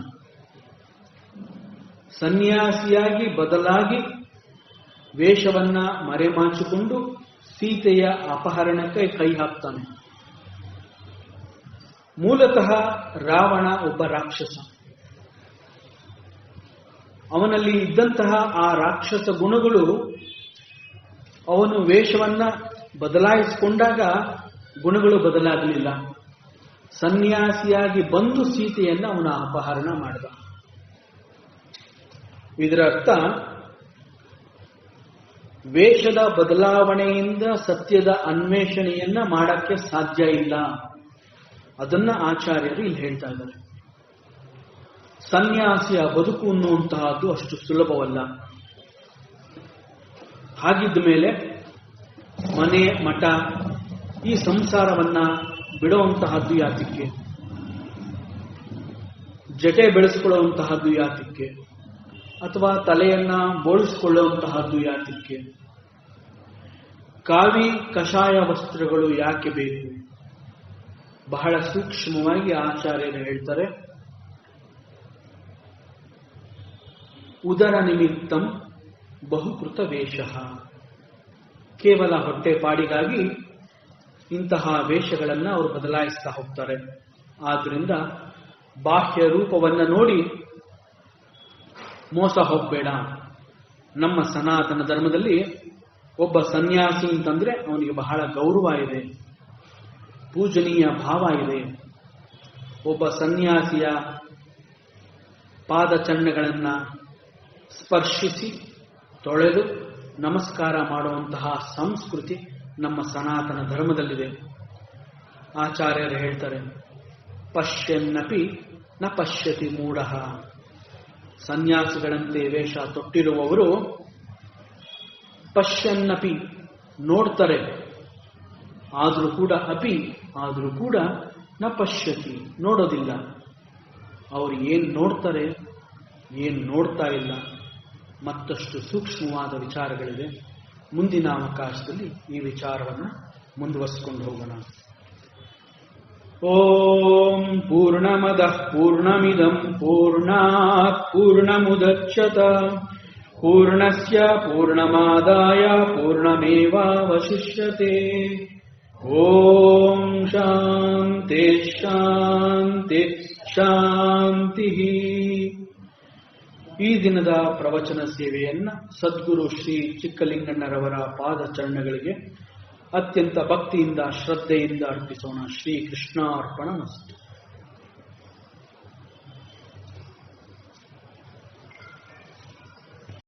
ಸನ್ಯಾಸಿಯಾಗಿ ಬದಲಾಗಿ ವೇಷವನ್ನ ಮರೆಮಾಚಿಕೊಂಡು ಸೀತೆಯ ಅಪಹರಣಕ್ಕೆ ಕೈ ಹಾಕ್ತಾನೆ. ಮೂಲತಃ ರಾವಣ ಒಬ್ಬ ರಾಕ್ಷಸ. ಅವನಲ್ಲಿ ಇದ್ದಂತಹ ಆ ರಾಕ್ಷಸ ಗುಣಗಳು ಅವನು ವೇಷವನ್ನ ಬದಲಾಯಿಸಿಕೊಂಡಾಗ ಗುಣಗಳು ಬದಲಾಗಲಿಲ್ಲ. ಸನ್ಯಾಸಿಯಾಗಿ ಬಂದು ಸೀತೆಯನ್ನು ಅವನ ಅಪಹರಣ ಮಾಡಿದ. ಇದರ ಅರ್ಥ ವೇಷದ ಬದಲಾವಣೆಯಿಂದ ಸತ್ಯದ ಅನ್ವೇಷಣೆಯನ್ನ ಮಾಡಕ್ಕೆ ಸಾಧ್ಯ ಇಲ್ಲ. ಅದನ್ನ ಆಚಾರ್ಯರು ಇಲ್ಲಿ ಹೇಳ್ತಾ ಇದ್ದಾರೆ. ಸನ್ಯಾಸಿಯ ಬದುಕು ಅನ್ನುವಂತಹದ್ದು ಅಷ್ಟು ಸುಲಭವಲ್ಲ. ಹಾಗಿದ್ದ ಮೇಲೆ ಮನೆ ಮಠ ಈ ಸಂಸಾರವನ್ನ ಬಿಡುವಂತಹದ್ದು ಯಾತಕ್ಕೆ? ಜಟೆ ಬೆಳೆಸ್ಕೊಳ್ಳುವಂತಹದ್ದು ಯಾತಕ್ಕೆ? ಅಥವಾ ತಲೆಯನ್ನ ಬೋಳಿಸಿಕೊಳ್ಳುವಂತಹದ್ದು ಯಾತಕ್ಕೆ? ಕಾವಿ ಕಷಾಯ ವಸ್ತ್ರಗಳು ಯಾಕೆ ಬೇಕು? ಬಹಳ ಸೂಕ್ಷ್ಮವಾಗಿ ಆಚಾರ್ಯರು ಹೇಳ್ತಾರೆ. ಉದರ ನಿಮಿತ್ತಂ ಬಹುಕೃತ ವೇಷ. ಕೇವಲ ಹೊಟ್ಟೆಪಾಡಿಗಾಗಿ ಇಂತಹ ವೇಷಗಳನ್ನು ಅವರು ಬದಲಾಯಿಸ್ತಾ ಹೋಗ್ತಾರೆ. ಆದ್ರಿಂದ ಬಾಹ್ಯ ರೂಪವನ್ನ ನೋಡಿ ಮೋಸ ಹೋಗಬೇಡ. ನಮ್ಮ ಸನಾತನ ಧರ್ಮದಲ್ಲಿ ಒಬ್ಬ ಸನ್ಯಾಸಿ ಅಂತಂದ್ರೆ ಅವನಿಗೆ ಬಹಳ ಗೌರವ ಇದೆ, ಪೂಜನೀಯ ಭಾವ ಇದೆ. ಒಬ್ಬ ಸನ್ಯಾಸಿಯ ಪಾದಚರಣೆಗಳನ್ನ ಸ್ಪರ್ಶಿಸಿ ತೊಳೆದು ನಮಸ್ಕಾರ ಮಾಡುವಂತಹ ಸಂಸ್ಕೃತಿ ನಮ್ಮ ಸನಾತನ ಧರ್ಮದಲ್ಲಿದೆ. ಆಚಾರ್ಯರು ಹೇಳ್ತಾರೆ, ಪಶ್ಯನ್ನಪಿ ನ ಪಶ್ಯತಿ ಮೂಢಃ. ಸನ್ಯಾಸಿಗಳಂತೆ ವೇಷ ತೊಟ್ಟಿರುವವರು ಪಶ್ಯನ್ನಪಿ ನೋಡ್ತಾರೆ, ಆದರೂ ಕೂಡ ನ ಪಶ್ಯತಿ ನೋಡೋದಿಲ್ಲ. ಅವರು ಏನ್ ನೋಡ್ತಾರೆ, ಏನ್ ನೋಡ್ತಾ ಇಲ್ಲ, ಮತ್ತಷ್ಟು ಸೂಕ್ಷ್ಮವಾದ ವಿಚಾರಗಳಿವೆ. ಮುಂದಿನ ಅವಕಾಶದಲ್ಲಿ ಈ ವಿಚಾರವನ್ನು ಮುಂದುವರಿಸಿಕೊಂಡು ಹೋಗೋಣ. ಓಂ ಪೂರ್ಣಮದಃ ಪೂರ್ಣಮಿದಂ ಪೂರ್ಣಾತ್ ಪೂರ್ಣಮುದಚ್ಯತ ಪೂರ್ಣಸ್ಯ ಪೂರ್ಣಮಾದಾಯ ಪೂರ್ಣಮೇವಾವಶಿಷ್ಯತೆ. ಓಂ ಶಾಂತಿ ಶಾಂತಿ ಶಾಂತಿ. ಈ ದಿನದ ಪ್ರವಚನ ಸೇವೆಯನ್ನ ಸದ್ಗುರು ಶ್ರೀ ಚಿಕ್ಕಲಿಂಗಣ್ಣರವರ ಪಾದಚರಣಗಳಿಗೆ ಅತ್ಯಂತ ಭಕ್ತಿಯಿಂದ ಶ್ರದ್ಧೆಯಿಂದ ಅರ್ಪಿಸೋಣ. ಶ್ರೀ ಕೃಷ್ಣಾರ್ಪಣಮಸ್ತು.